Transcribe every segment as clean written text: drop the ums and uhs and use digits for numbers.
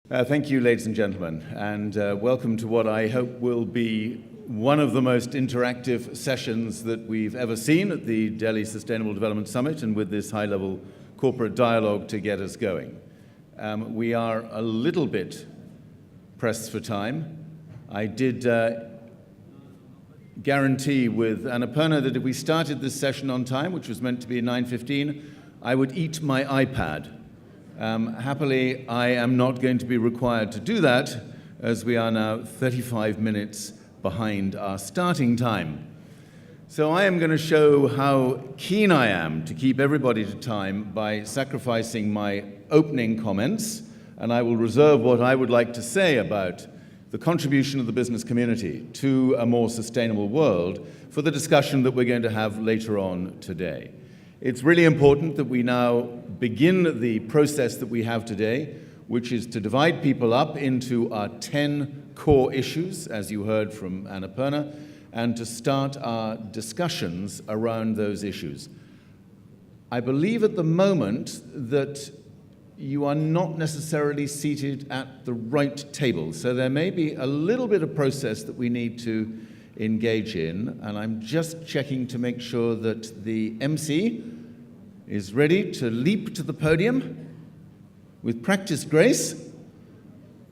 Thank you, ladies and gentlemen, and welcome to what I hope will be one of the most interactive sessions that we've ever seen at the Delhi Sustainable Development Summit, and with this high-level corporate dialogue to get us going. We are a little bit pressed for time. I did guarantee with Annapurna that if we started this session on time, which was meant to be 9:15, I would eat my iPad. Happily, I am not going to be required to do that, as we are now 35 minutes behind our starting time. So I am going to show how keen I am to keep everybody to time by sacrificing my opening comments, and I will reserve what I would like to say about the contribution of the business community to a more sustainable world for the discussion that we're going to have later on today. It's really important that we now begin the process that we have today, which is to divide people up into our 10 core issues, as you heard from Annapurna, and to start our discussions around those issues. I believe at the moment that you are not necessarily seated at the right table, so there may be a little bit of process that we need to engage in, and I'm just checking to make sure that the MC is ready to leap to the podium with practiced grace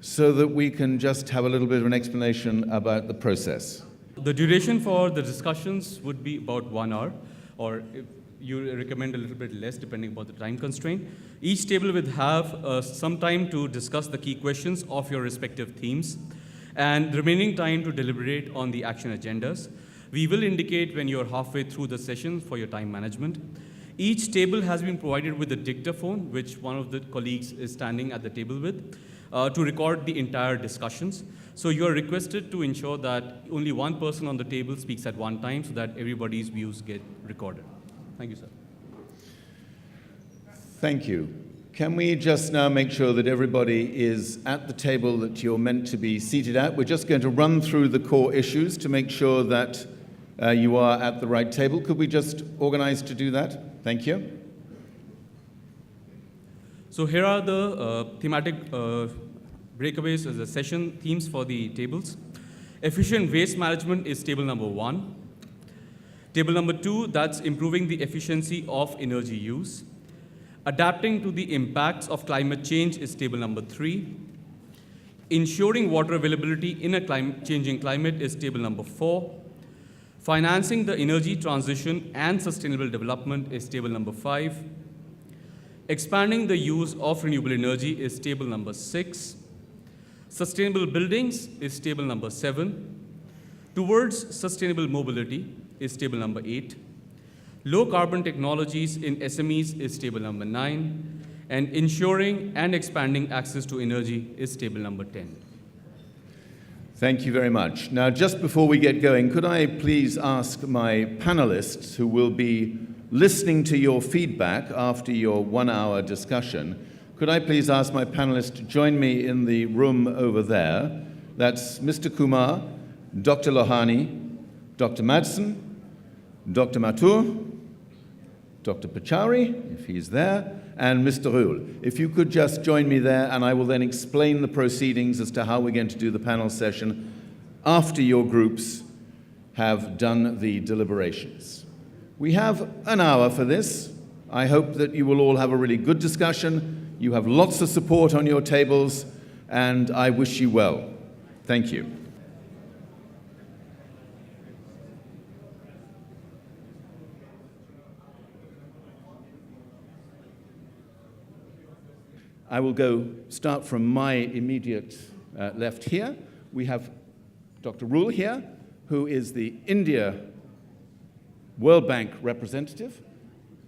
so that we can just have a little bit of an explanation about the process. The duration for the discussions would be about 1 hour, or if you recommend a little bit less depending upon the time constraint. Each table will have some time to discuss the key questions of your respective themes, and remaining time to deliberate on the action agendas. We will indicate when you're halfway through the session for your time management. Each table has been provided with a dictaphone, which one of the colleagues is standing at the table with, to record the entire discussions. So you are requested to ensure that only one person on the table speaks at one time so that everybody's views get recorded. Thank you, sir. Thank you. Can we just now make sure that everybody is at the table that you're meant to be seated at? We're just going to run through the core issues to make sure that you are at the right table. Could we just organize to do that? Thank you. So here are the thematic breakaways as the session themes for the tables. Efficient waste management is table number 1. Table number 2, that's improving the efficiency of energy use. Adapting to the impacts of climate change is table number 3. Ensuring water availability in a changing climate is table number 4. Financing the energy transition and sustainable development is table number 5. Expanding the use of renewable energy is table number 6. Sustainable buildings is table number 7. Towards sustainable mobility is table number 8. Low carbon technologies in SMEs is table number 9, and ensuring and expanding access to energy is table number 10. Thank you very much. Now, just before we get going, could I please ask my panelists who will be listening to your feedback after your 1 hour discussion, could I please ask my panelists to join me in the room over there? That's Mr. Kumar, Dr. Lohani, Dr. Madsen, Dr. Mathur, Dr. Pachari, if he's there, and Mr. Rule. If you could just join me there, and I will then explain the proceedings as to how we're going to do the panel session after your groups have done the deliberations. We have an hour for this. I hope that you will all have a really good discussion. You have lots of support on your tables, and I wish you well. Thank you. I will start from my immediate left here. We have Dr. Rule here, who is the India World Bank representative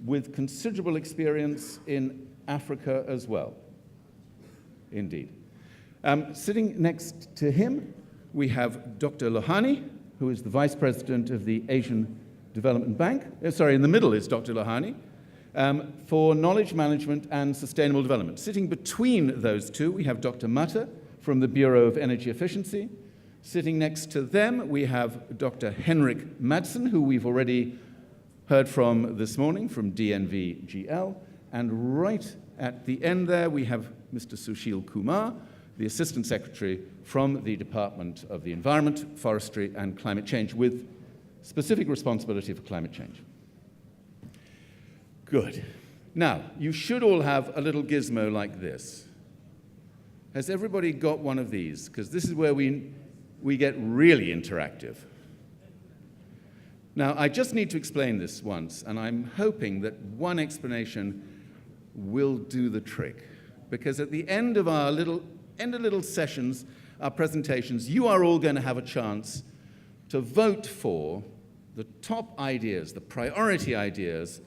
with considerable experience in Africa as well. Indeed. Sitting next to him, we have Dr. Lohani, who is the Vice President of the Asian Development Bank. In the middle is Dr. Lohani. For knowledge management and sustainable development. Sitting between those two, we have Dr. Mathur from the Bureau of Energy Efficiency. Sitting next to them, we have Dr. Henrik Madsen, who we've already heard from this morning from DNV GL. And right at the end there, we have Mr. Sushil Kumar, the Assistant Secretary from the Department of the Environment, Forestry and Climate Change with specific responsibility for climate change. Good. Now, you should all have a little gizmo like this. Has everybody got one of these? Because this is where we get really interactive. Now, I just need to explain this once, and I'm hoping that one explanation will do the trick. Because at the end of our little sessions, our presentations, you are all going to have a chance to vote for the top ideas, the priority ideas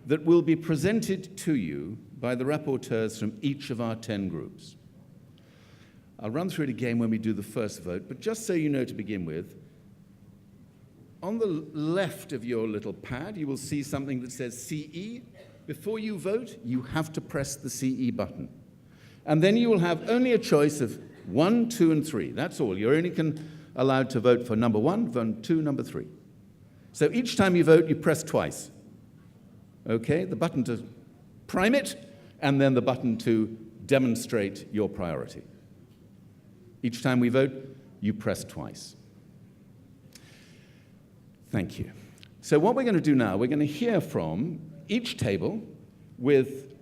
that will be presented to you by the rapporteurs from each of our 10 groups. I'll run through it again when we do the first vote, but just so you know to begin with, on the left of your little pad, you will see something that says CE. Before you vote, you have to press the CE button. And then you will have only a choice of 1, 2, and 3. That's all. You're only allowed to vote for number 1, number 2, number 3. So each time you vote, you press twice. Okay, the button to prime it, and then the button to demonstrate your priority. Each time we vote, you press twice. Thank you. So what we're going to do now, we're going to hear from each table with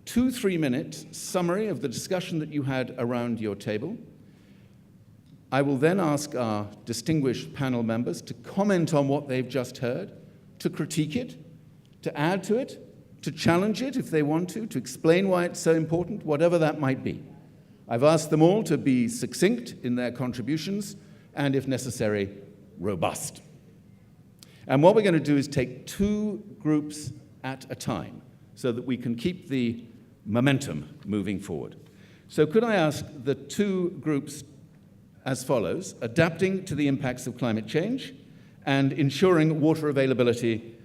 2 3-minute summary of the discussion that you had around your table. I will then ask our distinguished panel members to comment on what they've just heard, to critique it, to add to it, to challenge it if they want to explain why it's so important, whatever that might be. I've asked them all to be succinct in their contributions and, if necessary, robust. And what we're going to do is take 2 groups at a time so that we can keep the momentum moving forward. So could I ask the 2 groups as follows: adapting to the impacts of climate change and ensuring water availability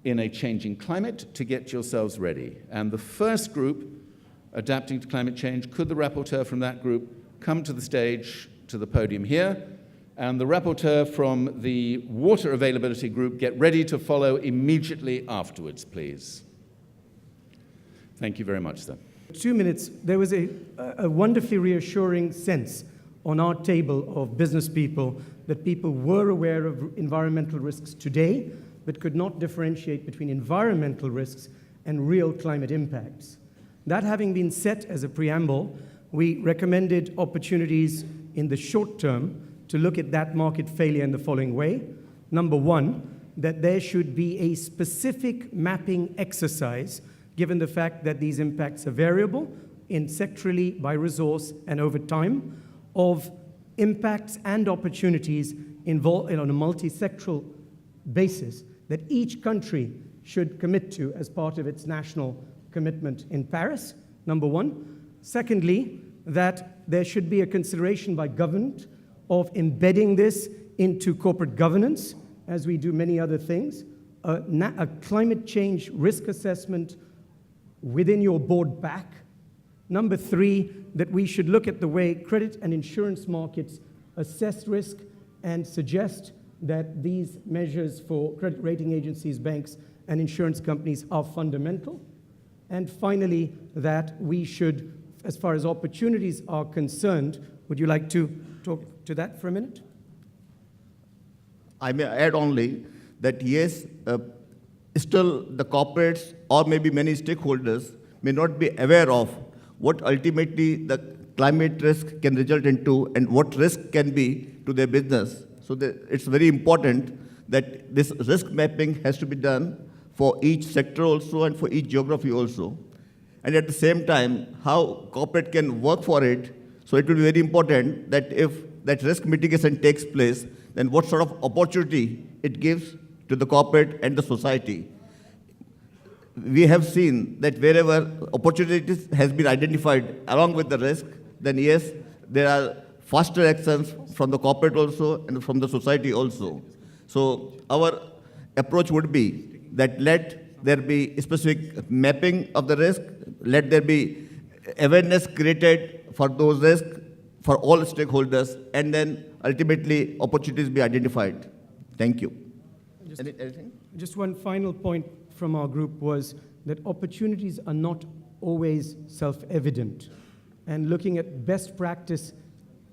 in a changing climate, to get yourselves ready. And the first group, adapting to climate change, could the rapporteur from that group come to the stage, to the podium here, and the rapporteur from the water availability group get ready to follow immediately afterwards, please. Thank you very much, sir. 2 minutes, there was a wonderfully reassuring sense on our table of business people that people were aware of environmental risks today, but could not differentiate between environmental risks and real climate impacts. That having been set as a preamble, we recommended opportunities in the short term to look at that market failure in the following way. Number 1, that there should be a specific mapping exercise, given the fact that these impacts are variable in sectorally, by resource, and over time, of impacts and opportunities involved on a multi-sectoral basis that each country should commit to as part of its national commitment in Paris, number 1. Secondly, that there should be a consideration by government of embedding this into corporate governance, as we do many other things, a climate change risk assessment within your board back. Number 3, that we should look at the way credit and insurance markets assess risk and suggest that these measures for credit rating agencies, banks, and insurance companies are fundamental. And finally, that we should, as far as opportunities are concerned, would you like to talk to that for a minute? I may add only that yes, still the corporates or maybe many stakeholders may not be aware of what ultimately the climate risk can result into and what risk can be to their business. So it's very important that this risk mapping has to be done for each sector also and for each geography also. And at the same time, how corporate can work for it. So it will be very important that if that risk mitigation takes place, then what sort of opportunity it gives to the corporate and the society. We have seen that wherever opportunities has been identified along with the risk, then yes, there are faster actions from the corporate also and from the society also. So our approach would be that let there be specific mapping of the risk, let there be awareness created for those risks for all stakeholders, and then ultimately opportunities be identified. Thank you. Anything? Just one final point from our group was that opportunities are not always self-evident. and looking at best practice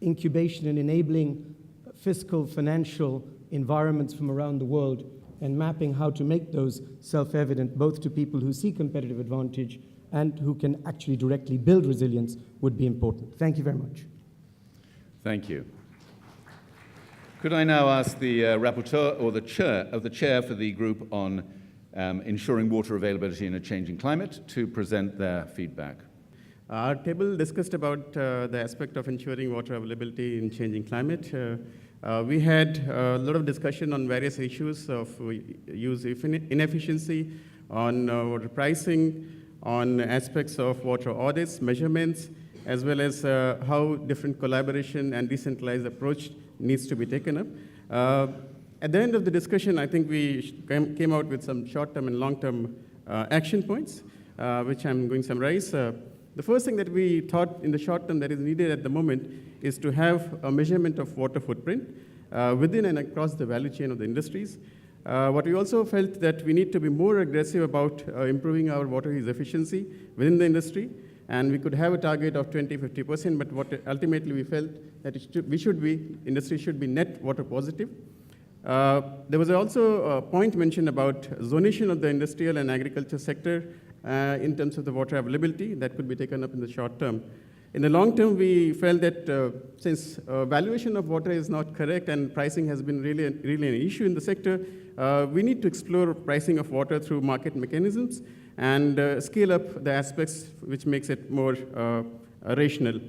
incubation and enabling fiscal, financial environments from around the world and mapping how to make those self-evident both to people who see competitive advantage and who can actually directly build resilience would be important. Thank you very much. Thank you. Could I now ask the rapporteur or the chair for the group on ensuring water availability in a changing climate to present their feedback? Our table discussed about the aspect of ensuring water availability in changing climate. We had a lot of discussion on various issues of use inefficiency, on water pricing, on aspects of water audits, measurements, as well as how different collaboration and decentralized approach needs to be taken up. At the end of the discussion, I think we came out with some short-term and long-term action points, which I'm going to summarize. The first thing that we thought in the short term that is needed at the moment is to have a measurement of water footprint within and across the value chain of the industries. What we also felt that we need to be more aggressive about improving our water use efficiency within the industry, and we could have a target of 20-50%, but what ultimately we felt that industry should be net water positive. There was also a point mentioned about zonation of the industrial and agriculture sector in terms of the water availability that could be taken up in the short term. In the long term, we felt that since valuation of water is not correct and pricing has been really an issue in the sector, we need to explore pricing of water through market mechanisms and scale up the aspects which makes it more rational.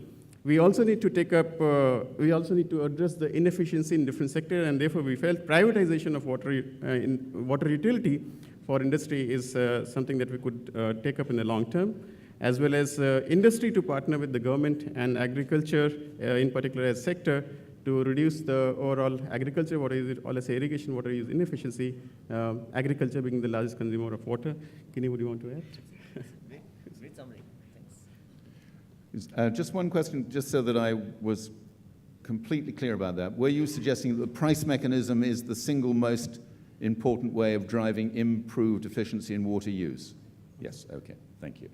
We also need to address the inefficiency in different sectors, and therefore we felt privatization of water utility for industry is something that we could take up in the long term, as well as industry to partner with the government and agriculture, in particular as sector, to reduce the overall agriculture water use, or let's say irrigation water use inefficiency, agriculture being the largest consumer of water. Kini, would you want to add? Great summary. Thanks. Just one question, just so that I was completely clear about that. Were you suggesting that the price mechanism is the single most important way of driving improved efficiency in water use? Yes, okay, thank you.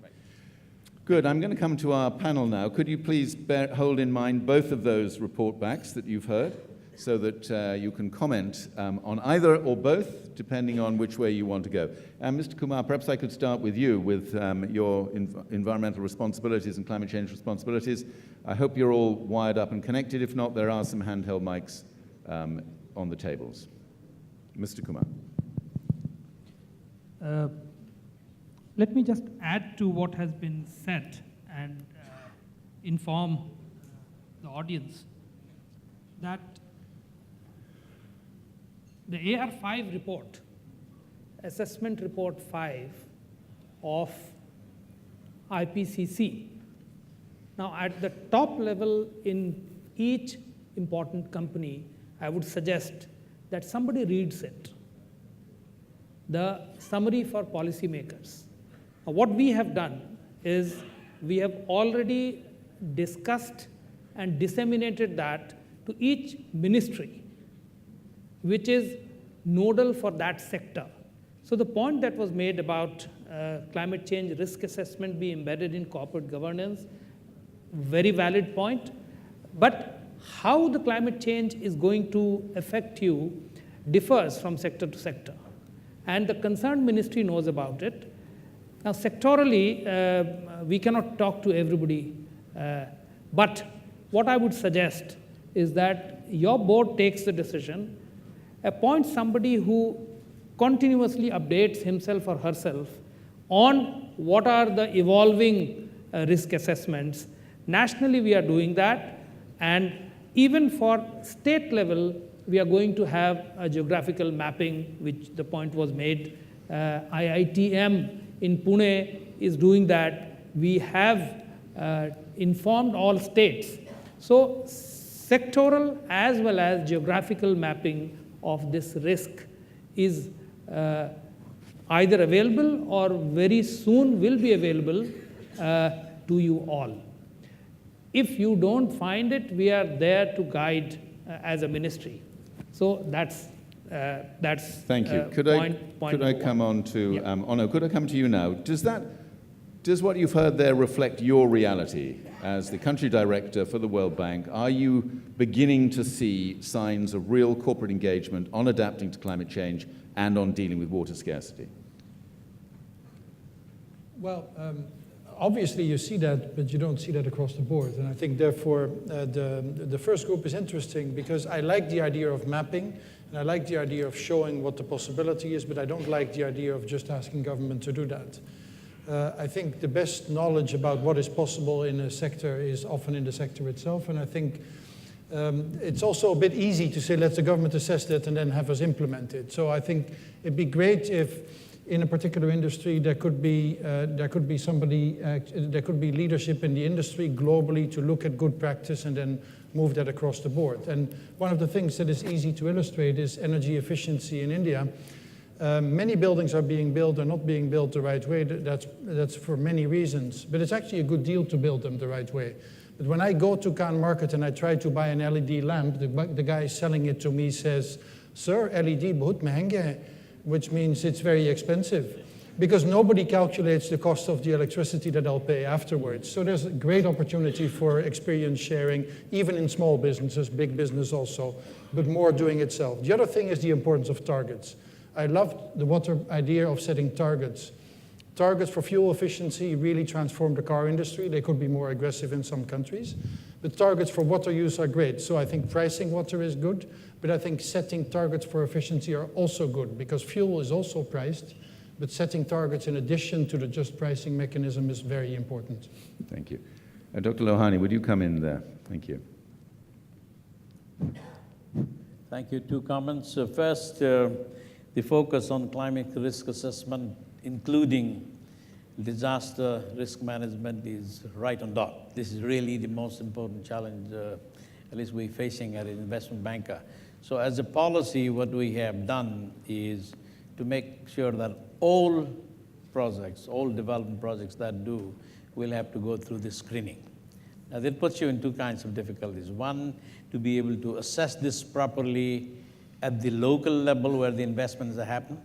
Good, I'm going to come to our panel now. Could you please hold in mind both of those report backs that you've heard so that you can comment on either or both, depending on which way you want to go. Mr. Kumar, perhaps I could start with you with your environmental responsibilities and climate change responsibilities. I hope you're all wired up and connected. If not, there are some handheld mics on the tables. Mr. Kumar. Let me just add to what has been said and inform the audience that the AR5 report, Assessment Report 5 of IPCC, now at the top level in each important company, I would suggest that somebody reads it, the summary for policymakers. What we have done is we have already discussed and disseminated that to each ministry, which is nodal for that sector. So the point that was made about climate change risk assessment be embedded in corporate governance, very valid point. But how the climate change is going to affect you differs from sector to sector. And the concerned ministry knows about it. Now, sectorally, we cannot talk to everybody, but what I would suggest is that your board takes the decision, appoints somebody who continuously updates himself or herself on what are the evolving risk assessments. Nationally, we are doing that, and even for state level, we are going to have a geographical mapping, which the point was made. IITM in Pune is doing that. We have informed all states. So sectoral as well as geographical mapping of this risk is either available or very soon will be available to you all. If you don't find it, we are there to guide as a ministry. So that's Thank you. Could I come on to Onno? Could I come to you now? Does that Does what you've heard there reflect your reality as the country director for the World Bank? Are you beginning to see signs of real corporate engagement on adapting to climate change and on dealing with water scarcity? Well, obviously you see that, but you don't see that across the board. And I think therefore the first group is interesting because I like the idea of mapping and I like the idea of showing what the possibility is, but I don't like the idea of just asking government to do that. I think the best knowledge about what is possible in a sector is often in the sector itself, and I think it's also a bit easy to say, let the government assess that and then have us implement it. So I think it'd be great if in a particular industry there could be leadership in the industry globally to look at good practice and then move that across the board. And one of the things that is easy to illustrate is energy efficiency in India. Many buildings are being built or not being built the right way. That's for many reasons, but it's actually a good deal to build them the right way. But when I go to Cannes Market and I try to buy an LED lamp, the guy selling it to me says, "Sir, LED bahut mehenga hai," which means it's very expensive, because nobody calculates the cost of the electricity that I'll pay afterwards. So there's a great opportunity for experience sharing, even in small businesses, big business also, but more doing itself. The other thing is the importance of targets. I love the water idea of setting targets. Targets for fuel efficiency really transform the car industry. They could be more aggressive in some countries. But targets for water use are great. So I think pricing water is good, but I think setting targets for efficiency are also good, because fuel is also priced, but setting targets in addition to the just pricing mechanism is very important. Thank you. Dr. Lohani, would you come in there? Thank you. Thank you. Two comments. First, the focus on climate risk assessment, including disaster risk management, is right on dot. This is really the most important challenge, at least we're facing as an investment banker. So as a policy, what we have done is to make sure that all projects, all development projects that do, will have to go through this screening. Now, that puts you in two kinds of difficulties. One, to be able to assess this properly at the local level where the investments happen.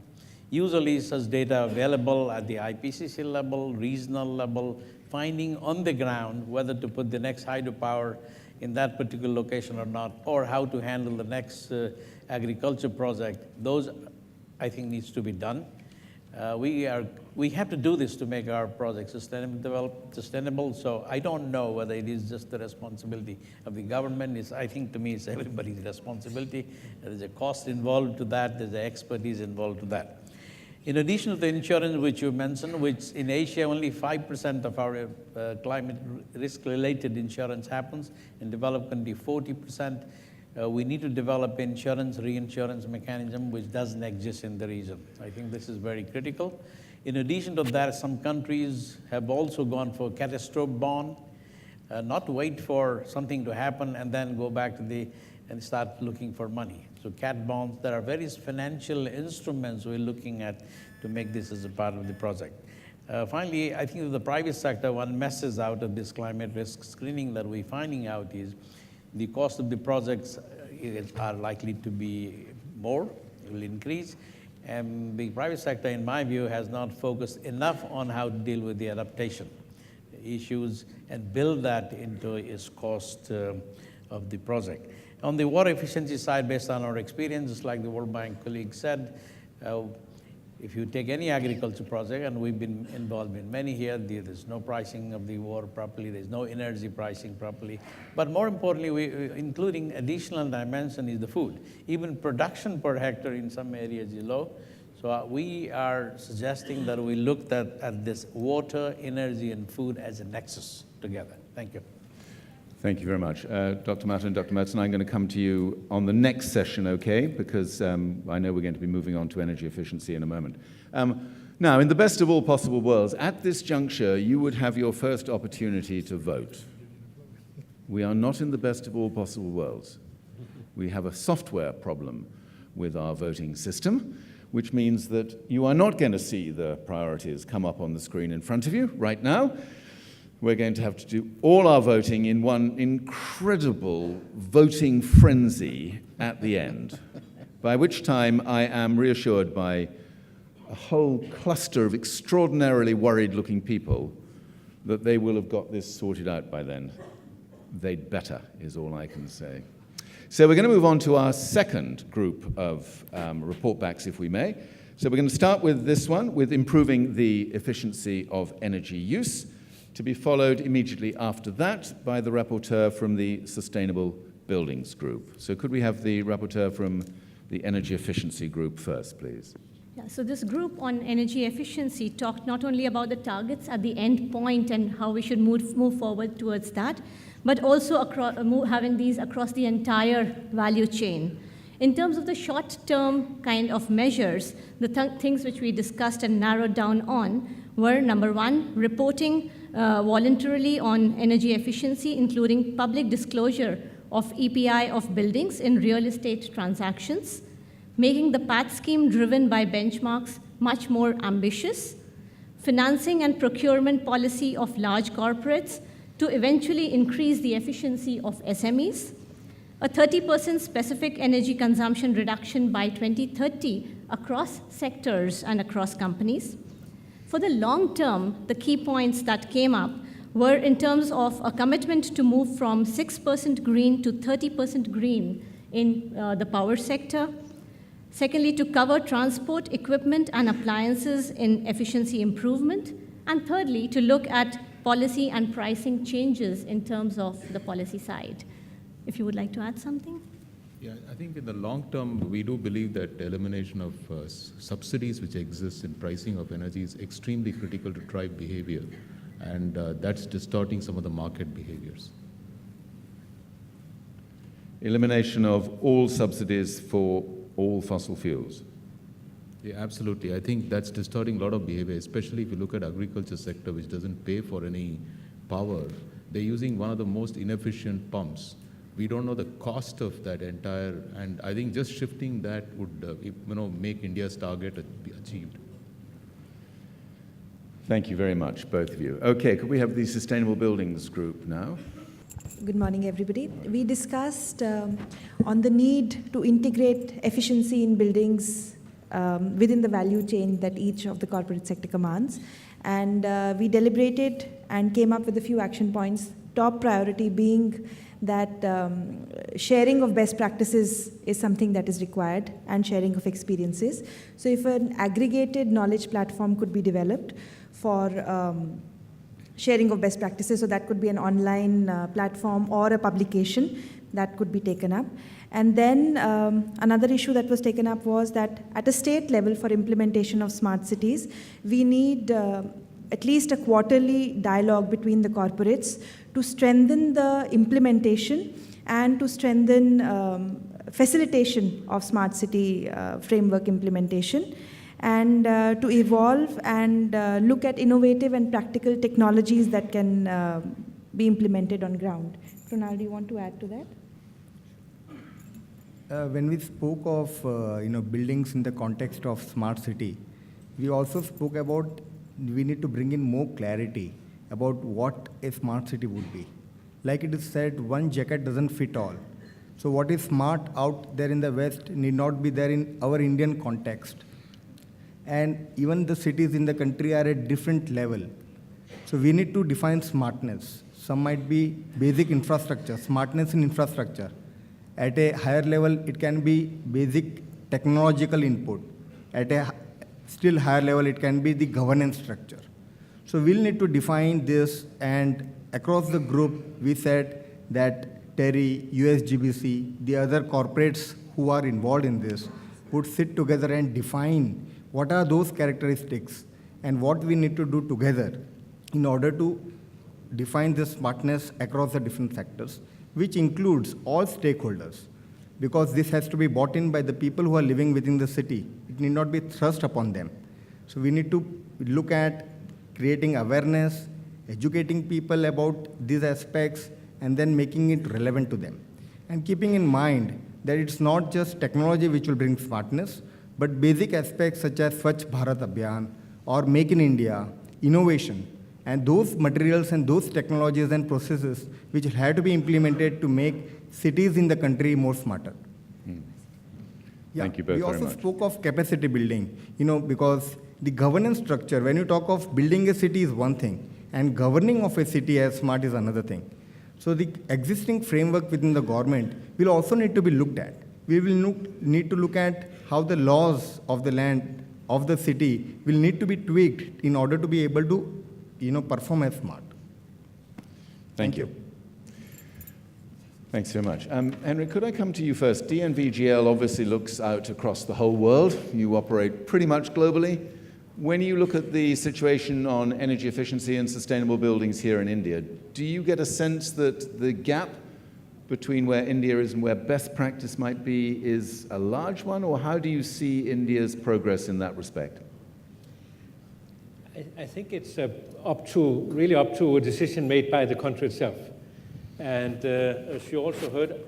Usually such data available at the IPCC level, regional level, finding on the ground whether to put the next hydropower in that particular location or not, or how to handle the next agriculture project. Those, I think, needs to be done. We have to do this to make our projects sustainable. So I don't know whether it is just the responsibility of the government. I think to me it's everybody's responsibility. There's a cost involved to that. There's an expertise involved to that. In addition to the insurance which you mentioned, which in Asia only 5% of our climate risk-related insurance happens. In developed country, 40%. We need to develop insurance, reinsurance mechanism which doesn't exist in the region. I think this is very critical. In addition to that, some countries have also gone for catastrophe bond, not wait for something to happen and then go back to and start looking for money. So cat bonds, there are various financial instruments we're looking at to make this as a part of the project. Finally, I think the private sector, one messes out of this climate risk screening that we're finding out is the cost of the projects are likely to be more, will increase. And the private sector, in my view, has not focused enough on how to deal with the adaptation issues and build that into its cost of the project. On the water efficiency side, based on our experience, just like the World Bank colleague said, if you take any agriculture project, and we've been involved in many here, there's no pricing of the water properly, there's no energy pricing properly. But more importantly, including additional dimension is the food. Even production per hectare in some areas is low. So we are suggesting that we look at this water, energy, and food as a nexus together. Thank you. Thank you very much. Dr. Matta and Dr. Mertzen, I'm going to come to you on the next session, okay? Because I know we're going to be moving on to energy efficiency in a moment. Now, in the best of all possible worlds, at this juncture, you would have your first opportunity to vote. We are not in the best of all possible worlds. We have a software problem with our voting system, which means that you are not going to see the priorities come up on the screen in front of you right now. We're going to have to do all our voting in one incredible voting frenzy at the end, by which time I am reassured by a whole cluster of extraordinarily worried-looking people that they will have got this sorted out by then. They'd better, is all I can say. So we're going to move on to our second group of report backs, if we may. So we're going to start with this one, with improving the efficiency of energy use, to be followed immediately after that by the rapporteur from the Sustainable Buildings Group. So could we have the rapporteur from the Energy Efficiency Group first, please? Yeah, so this group on energy efficiency talked not only about the targets at the end point and how we should move forward towards that, but also having these across the entire value chain. In terms of the short-term kind of measures, the things which we discussed and narrowed down on were, number one, reporting voluntarily on energy efficiency, including public disclosure of EPI of buildings in real estate transactions, making the PAT scheme driven by benchmarks much more ambitious, financing and procurement policy of large corporates to eventually increase the efficiency of SMEs, a 30% specific energy consumption reduction by 2030 across sectors and across companies. For the long term, the key points that came up were in terms of a commitment to move from 6% green to 30% green in the power sector. Secondly, to cover transport, equipment, and appliances in efficiency improvement. And thirdly, to look at policy and pricing changes in terms of the policy side. If you would like to add something? Yeah, I think in the long term, we do believe that elimination of subsidies which exist in pricing of energy is extremely critical to drive behavior, and that's distorting some of the market behaviors. Elimination of all subsidies for all fossil fuels. Yeah, absolutely. I think that's distorting a lot of behavior, especially if you look at agriculture sector, which doesn't pay for any power. They're using one of the most inefficient pumps. We don't know the cost of that entire, and I think just shifting that would, make India's target be achieved. Thank you very much, both of you. Okay, could we have the Sustainable Buildings Group now? Good morning, everybody. We discussed on the need to integrate efficiency in buildings within the value chain that each of the corporate sector commands. And we deliberated and came up with a few action points, top priority being that sharing of best practices is something that is required, and sharing of experiences. So if an aggregated knowledge platform could be developed for sharing of best practices, so that could be an online platform or a publication that could be taken up. And then another issue that was taken up was that at a state level for implementation of smart cities, we need at least a quarterly dialogue between the corporates to strengthen the implementation and to strengthen facilitation of smart city framework implementation, and to evolve and look at innovative and practical technologies that can be implemented on ground. Pranal, do you want to add to that? When we spoke of buildings in the context of smart city, we also spoke about we need to bring in more clarity about what a smart city would be. Like it is said, one jacket doesn't fit all. So what is smart out there in the West need not be there in our Indian context. And even the cities in the country are at different level. So we need to define smartness. Some might be basic infrastructure, smartness in infrastructure. At a higher level, it can be basic technological input. At a still higher level, it can be the governance structure. So we'll need to define this, and across the group, we said that TERI, USGBC, the other corporates who are involved in this would sit together and define what are those characteristics and what we need to do together in order to define this smartness across the different sectors, which includes all stakeholders, because this has to be bought in by the people who are living within the city. It need not be thrust upon them. So we need to look at creating awareness, educating people about these aspects, and then making it relevant to them. And keeping in mind that it's not just technology which will bring smartness, but basic aspects such as Swachh Bharat Abhiyan or Make in India, innovation, and those materials and those technologies and processes which have to be implemented to make cities in the country more smarter. Thank you both very much. We also spoke of capacity building, because the governance structure, when you talk of building a city is one thing, and governing of a city as smart is another thing. So the existing framework within the government will also need to be looked at. We will need to look at how the laws of the land of the city will need to be tweaked in order to be able to, perform as smart. Thank you. Thanks very much. Henry, could I come to you first? DNVGL obviously looks out across the whole world. You operate pretty much globally. When you look at the situation on energy efficiency and sustainable buildings here in India, do you get a sense that the gap between where India is and where best practice might be is a large one, or how do you see India's progress in that respect? I think it's really up to a decision made by the country itself. And as you also heard,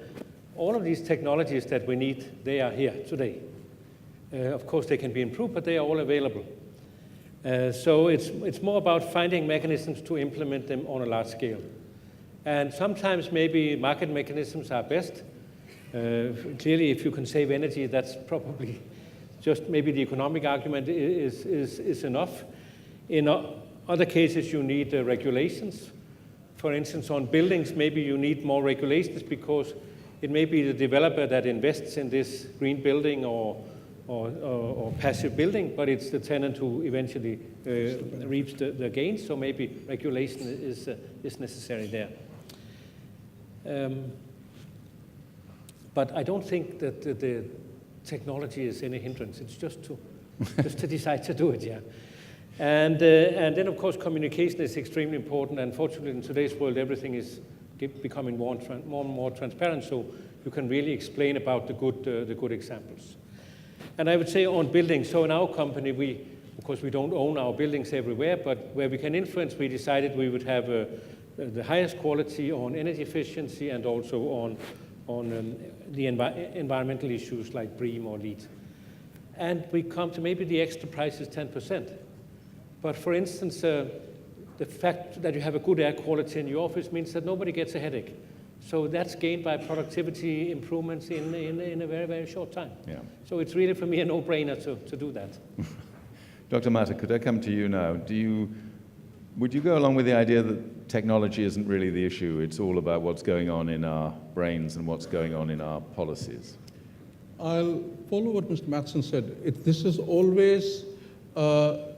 all of these technologies that we need, they are here today. Of course, they can be improved, but they are all available. So it's more about finding mechanisms to implement them on a large scale. And sometimes maybe market mechanisms are best. Clearly, if you can save energy, that's probably just maybe the economic argument is enough. In other cases, you need regulations. For instance, on buildings, maybe you need more regulations because it may be the developer that invests in this green building or passive building, but it's the tenant who eventually reaps the gains. So maybe regulation is necessary there. But I don't think that the technology is any hindrance. It's just to decide to do it, yeah. And then, of course, communication is extremely important. Unfortunately, in today's world, everything is becoming more and more transparent, so you can really explain about the good examples. And I would say on buildings, so in our company, of course, we don't own our buildings everywhere, but where we can influence, we decided we would have the highest quality on energy efficiency and also on the environmental issues like BREEAM or LEED. And we come to maybe the extra price is 10%. But for instance, the fact that you have a good air quality in your office means that nobody gets a headache. So that's gained by productivity improvements in a very, very short time. Yeah. So it's really, for me, a no-brainer to do that. Dr. Mata, could I come to you now? Would you go along with the idea that technology isn't really the issue? It's all about what's going on in our brains and what's going on in our policies? I'll follow what Mr. Mattson said. This is always a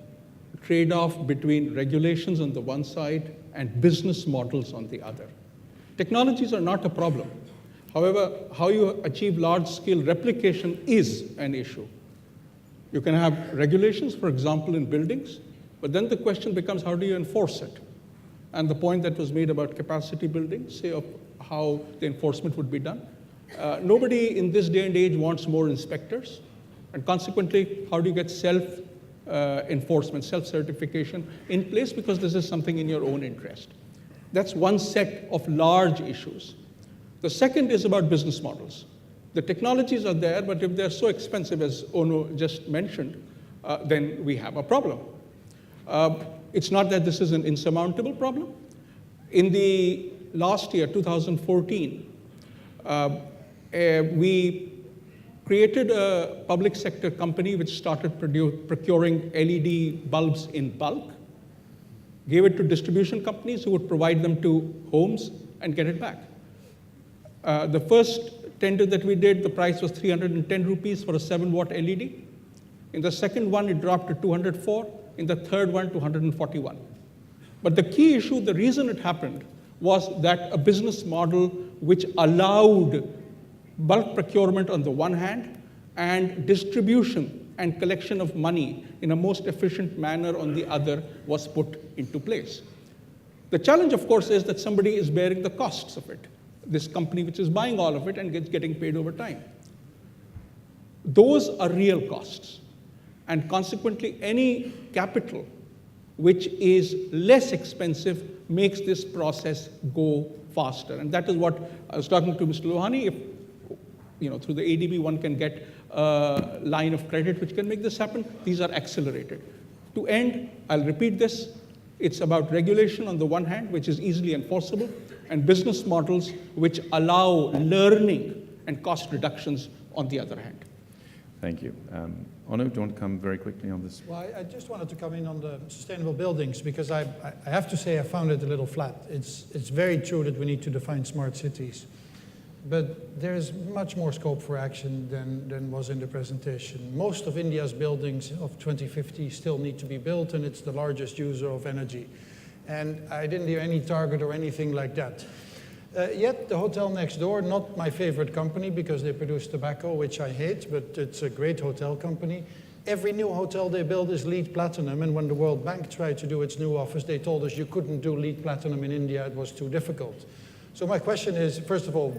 trade-off between regulations on the one side and business models on the other. Technologies are not a problem. However, how you achieve large-scale replication is an issue. You can have regulations, for example, in buildings, but then the question becomes, how do you enforce it? And the point that was made about capacity building, say, of how the enforcement would be done. Nobody in this day and age wants more inspectors, and consequently, how do you get self-enforcement, self-certification in place, because this is something in your own interest. That's one set of large issues. The second is about business models. The technologies are there, but if they're so expensive, as Ono just mentioned, then we have a problem. It's not that this is an insurmountable problem. In the last year, 2014, we created a public sector company which started procuring LED bulbs in bulk, gave it to distribution companies who would provide them to homes and get it back. The first tender that we did, the price was 310 rupees for a 7-watt LED. In the second one, it dropped to 204. In the third one, to 141. But the key issue, the reason it happened, was that a business model which allowed bulk procurement on the one hand and distribution and collection of money in a most efficient manner on the other was put into place. The challenge, of course, is that somebody is bearing the costs of it, this company which is buying all of it and getting paid over time. Those are real costs. And consequently, any capital which is less expensive makes this process go faster. And that is what I was talking to Mr. Lohani. If, through the ADB, one can get a line of credit which can make this happen, these are accelerated. To end, I'll repeat this. It's about regulation on the one hand, which is easily enforceable, and business models which allow learning and cost reductions on the other hand. Thank you. Onno, do you want to come very quickly on this? Well, I just wanted to come in on the sustainable buildings because I have to say I found it a little flat. It's very true that we need to define smart cities, but there's much more scope for action than was in the presentation. Most of India's buildings of 2050 still need to be built, and it's the largest user of energy. And I didn't hear any target or anything like that. Yet the hotel next door, not my favorite company because they produce tobacco, which I hate, but it's a great hotel company. Every new hotel they build is LEED Platinum, and when the World Bank tried to do its new office, they told us you couldn't do LEED Platinum in India, it was too difficult. So my question is, first of all,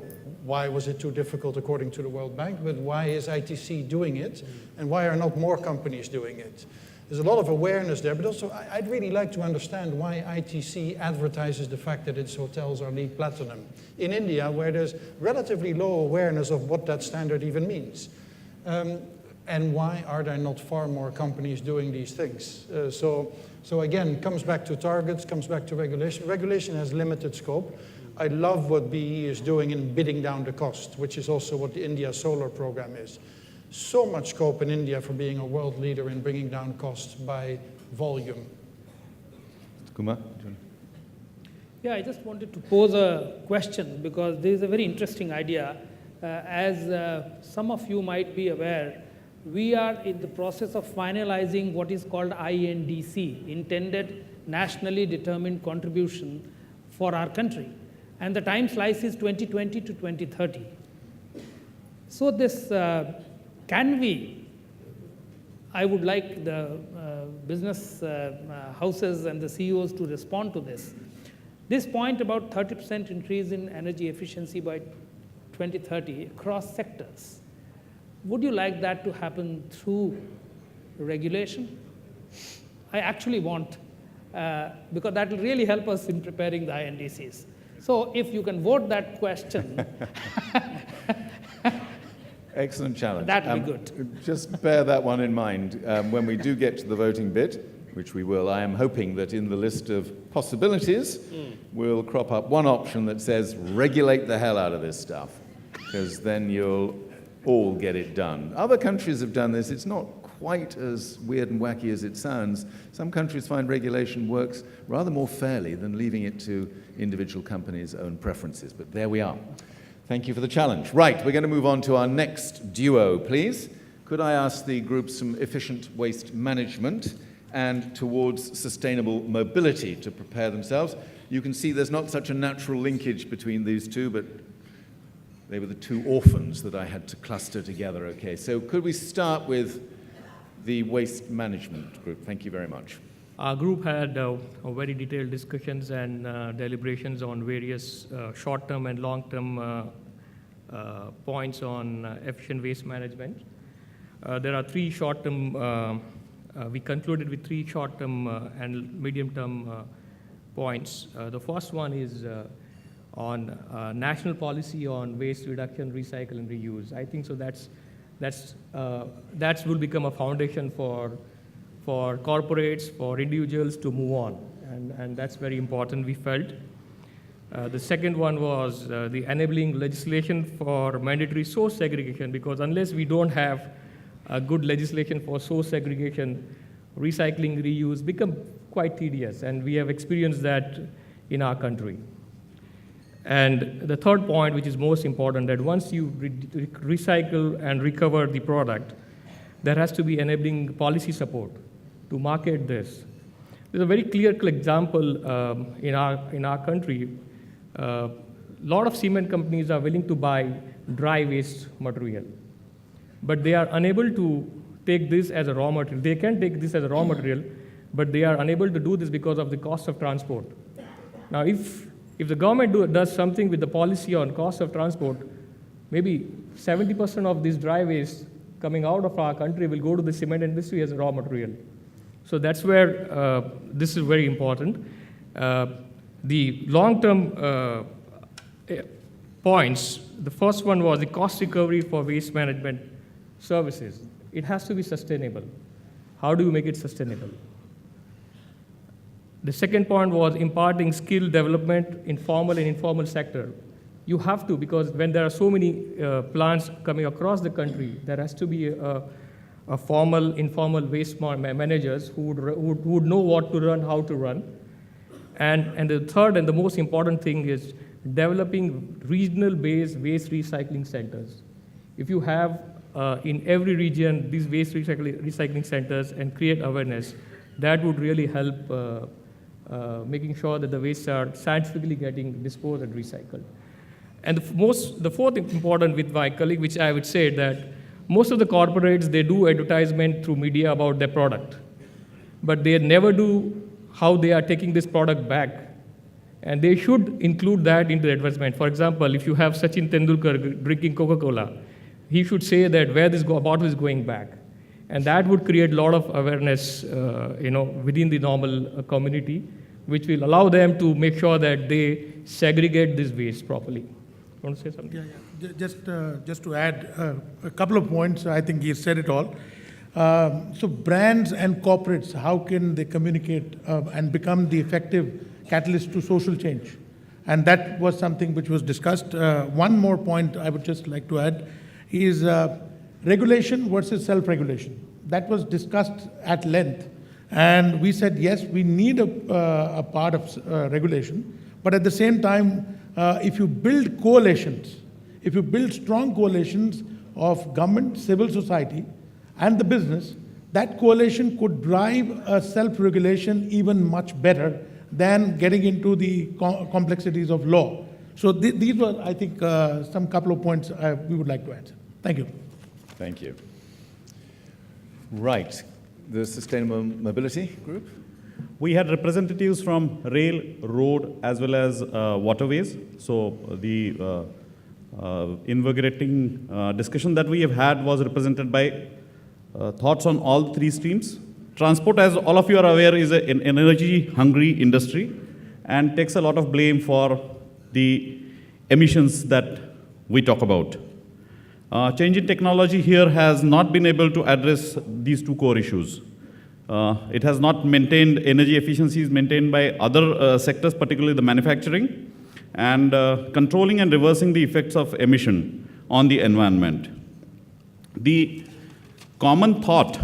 why was it too difficult according to the World Bank, but why is ITC doing it, and why are not more companies doing it? There's a lot of awareness there, but also I'd really like to understand why ITC advertises the fact that its hotels are LEED Platinum in India, where there's relatively low awareness of what that standard even means. And why are there not far more companies doing these things? So again, comes back to targets, comes back to regulation. Regulation has limited scope. I love what BE is doing in bidding down the cost, which is also what the India solar program is. So much scope in India for being a world leader in bringing down costs by volume. Kumar? Yeah, I just wanted to pose a question because there is a very interesting idea. As some of you might be aware, we are in the process of finalizing what is called INDC, Intended Nationally Determined Contribution for our country. And the time slice is 2020 to 2030. So this, I would like the business houses and the CEOs to respond to this. This point about 30% increase in energy efficiency by 2030 across sectors, would you like that to happen through regulation? I actually want, because that will really help us in preparing the INDCs. So if you can vote that question, excellent challenge. That would be good. Just bear that one in mind when we do get to the voting bit, which we will. I am hoping that in the list of possibilities will crop up one option that says regulate the hell out of this stuff, because then you'll all get it done. Other countries have done this. It's not quite as weird and wacky as it sounds. Some countries find regulation works rather more fairly than leaving it to individual companies' own preferences. But there we are. Thank you for the challenge. Right, we're going to move on to our next duo, please. Could I ask the group some efficient waste management and towards sustainable mobility to prepare themselves? You can see there's not such a natural linkage between these two, but they were the two orphans that I had to cluster together. Okay, so could we start with the waste management group? Thank you very much. Our group had very detailed discussions and deliberations on various short-term and long-term points on efficient waste management. There are three short-term, we concluded with three short-term and medium-term points. The first one is on national policy on waste reduction, recycle, and reuse. I think so that will become a foundation for corporates, for individuals to move on, and that's very important, we felt. The second one was the enabling legislation for mandatory source segregation, because unless we don't have a good legislation for source segregation, recycling, reuse become quite tedious, and we have experienced that in our country. And the third point, which is most important, that once you recycle and recover the product, there has to be enabling policy support to market this. There's a very clear example in our country. A lot of cement companies are willing to buy dry waste material, but they are unable to take this as a raw material. They can take this as a raw material, but they are unable to do this because of the cost of transport. Now, if the government does something with the policy on cost of transport, maybe 70% of this dry waste coming out of our country will go to the cement industry as a raw material. So that's where this is very important. The long-term points, the first one was the cost recovery for waste management services. It has to be sustainable. How do you make it sustainable? The second point was imparting skill development in formal and informal sector. you have to, because when there are so many plants coming across the country, there has to be a formal, informal waste managers who would know what to run, how to run. And the third and the most important thing is developing regional-based waste recycling centers. If you have in every region these waste recycling centers and create awareness, that would really help making sure that the wastes are scientifically getting disposed and recycled. And the fourth important with my colleague, which I would say that most of the corporates, they do advertisement through media about their product, but they never do how they are taking this product back. And they should include that into the advertisement. For example, if you have Sachin Tendulkar drinking Coca-Cola, he should say that where this bottle is going back. And that would create a lot of awareness within the normal community, which will allow them to make sure that they segregate this waste properly. You want to say something? Yeah. Just to add a couple of points, I think he said it all. So brands and corporates, how can they communicate and become the effective catalyst to social change? And that was something which was discussed. One more point I would just like to add is regulation versus self-regulation. That was discussed at length. And we said, yes, we need a part of regulation. But at the same time, if you build coalitions, if you build strong coalitions of government, civil society, and the business, that coalition could drive a self-regulation even much better than getting into the complexities of law. So these were, I think, some couple of points we would like to answer. Thank you. Thank you. Right. The Sustainable Mobility Group. We had representatives from rail, road, as well as waterways. So the invigorating discussion that we have had was represented by thoughts on all three streams. Transport, as all of you are aware, is an energy-hungry industry and takes a lot of blame for the emissions that we talk about. Change in technology here has not been able to address these two core issues. It has not maintained energy efficiencies maintained by other sectors, particularly the manufacturing, and controlling and reversing the effects of emission on the environment. The common thought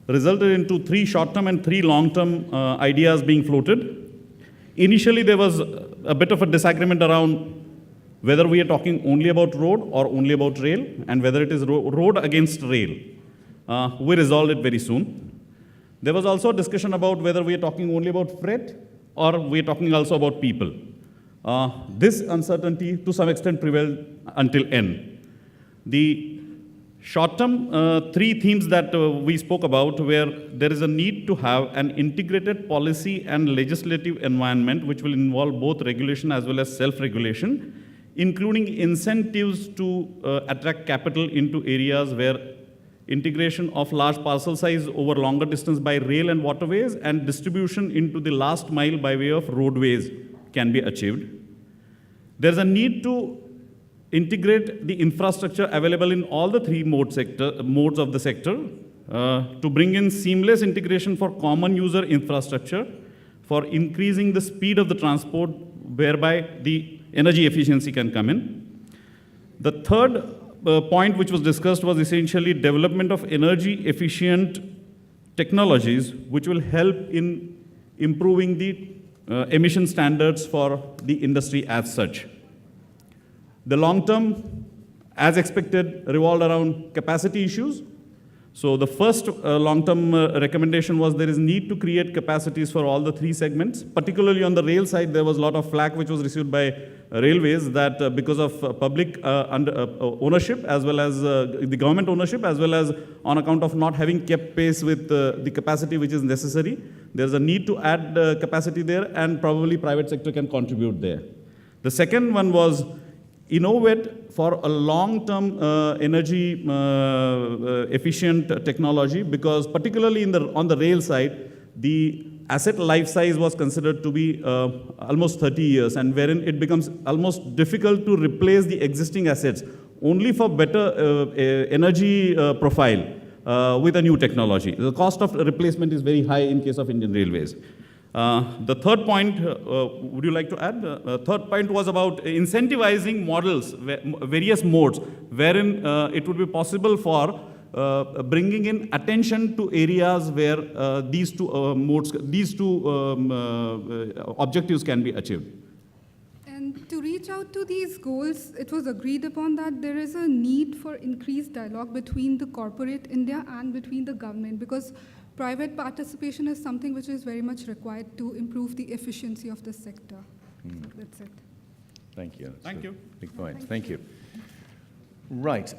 resulted into 3 short-term and 3 long-term ideas being floated. Initially, there was a bit of a disagreement around whether we are talking only about road or only about rail, and whether it is road against rail. We resolved it very soon. There was also a discussion about whether we are talking only about freight or we are talking also about people. This uncertainty to some extent prevailed until end. The short-term 3 themes that we spoke about were there is a need to have an integrated policy and legislative environment which will involve both regulation as well as self-regulation, including incentives to attract capital into areas where integration of large parcel size over longer distance by rail and waterways and distribution into the last mile by way of roadways can be achieved. There's a need to integrate the infrastructure available in all the 3 modes of the sector to bring in seamless integration for common user infrastructure for increasing the speed of the transport whereby the energy efficiency can come in. The third point which was discussed was essentially development of energy efficient technologies which will help in improving the emission standards for the industry as such. The long term, as expected, revolved around capacity issues. So the first long-term recommendation was there is need to create capacities for all the 3 segments. Particularly on the rail side, there was a lot of flack which was received by railways that because of public ownership as well as the government ownership as well as on account of not having kept pace with the capacity which is necessary, there's a need to add capacity there and probably private sector can contribute there. The second one was innovate for a long-term energy efficient technology because particularly on the rail side, the asset life size was considered to be almost 30 years and wherein it becomes almost difficult to replace the existing assets only for better energy profile with a new technology. The cost of replacement is very high in case of Indian Railways. The third point, would you like to add? Third point was about incentivizing models, various modes, wherein it would be possible for bringing in attention to areas where these two objectives can be achieved. And to reach out to these goals, it was agreed upon that there is a need for increased dialogue between the corporate India and between the government, because private participation is something which is very much required to improve the efficiency of the sector. That's it. Thank you. That's Thank you. Big point. Thank you. Right.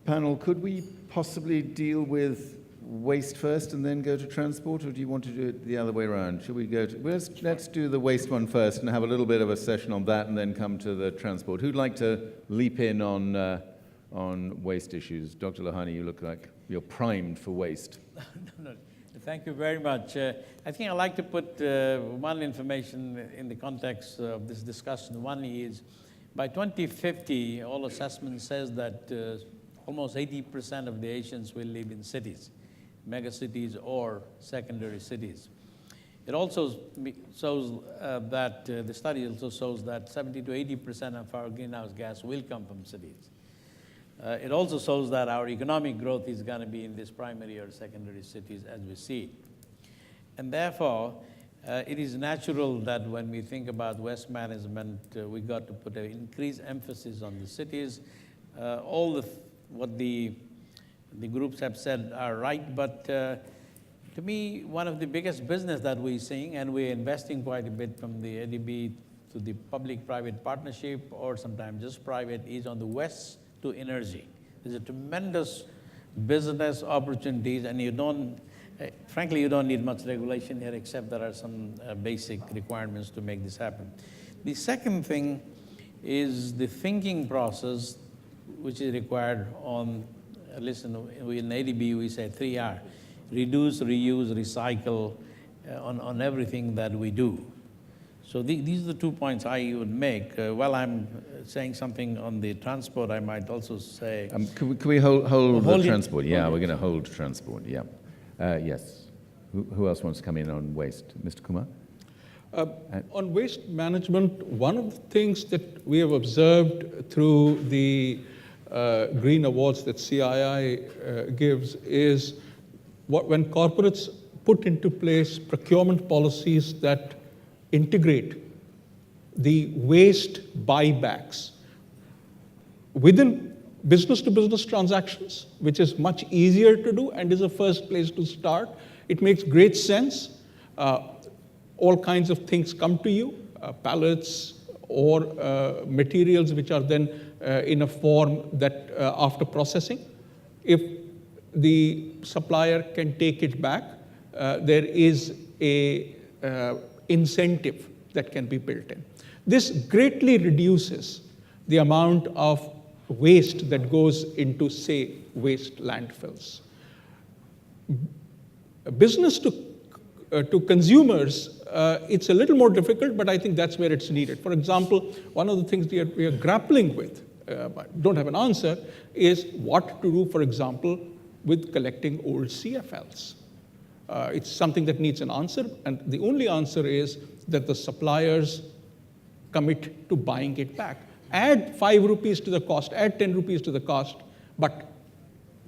Panel, could we possibly deal with waste first and then go to transport, or do you want to do it the other way around? Should we go to, let's do the waste one first and have a little bit of a session on that and then come to the transport. Who'd like to leap in on waste issues? Dr. Lohani, you look like you're primed for waste. No. Thank you very much. I think I'd like to put one information in the context of this discussion. One is, by 2050, all assessment says that almost 80% of the Asians will live in cities, megacities or secondary cities. It also shows that, the study also shows that 70 to 80% of our greenhouse gas will come from cities. It also shows that our economic growth is going to be in these primary or secondary cities as we see. And therefore, it is natural that when we think about waste management, we got to put an increased emphasis on the cities. What the groups have said are right, but to me, one of the biggest business that we're seeing, and we're investing quite a bit from the ADB to the public-private partnership, or sometimes just private, is on the waste to energy. There's a tremendous business opportunities, and frankly, you don't need much regulation here, except there are some basic requirements to make this happen. The second thing is the thinking process, which is required on, listen, in ADB we say 3R, reduce, reuse, recycle on everything that we do. So these are the 2 points I would make. While I'm saying something on the transport, I might also say... Can we hold the transport? Yeah, we're going to hold transport, yeah. Yes. Who else wants to come in on waste? Mr. Kumar? On waste management, one of the things that we have observed through the green awards that CII gives is when corporates put into place procurement policies that integrate the waste buybacks within business-to-business transactions, which is much easier to do and is a first place to start. It makes great sense. All kinds of things come to you, pallets or materials which are then in a form that after processing, if the supplier can take it back, there is a incentive that can be built in. This greatly reduces the amount of waste that goes into, say, waste landfills. Business to consumers, it's a little more difficult, but I think that's where it's needed. For example, one of the things we are grappling with, but don't have an answer, is what to do, for example, with collecting old CFLs. It's something that needs an answer, and the only answer is that the suppliers commit to buying it back. Add 5 rupees to the cost, add 10 rupees to the cost, but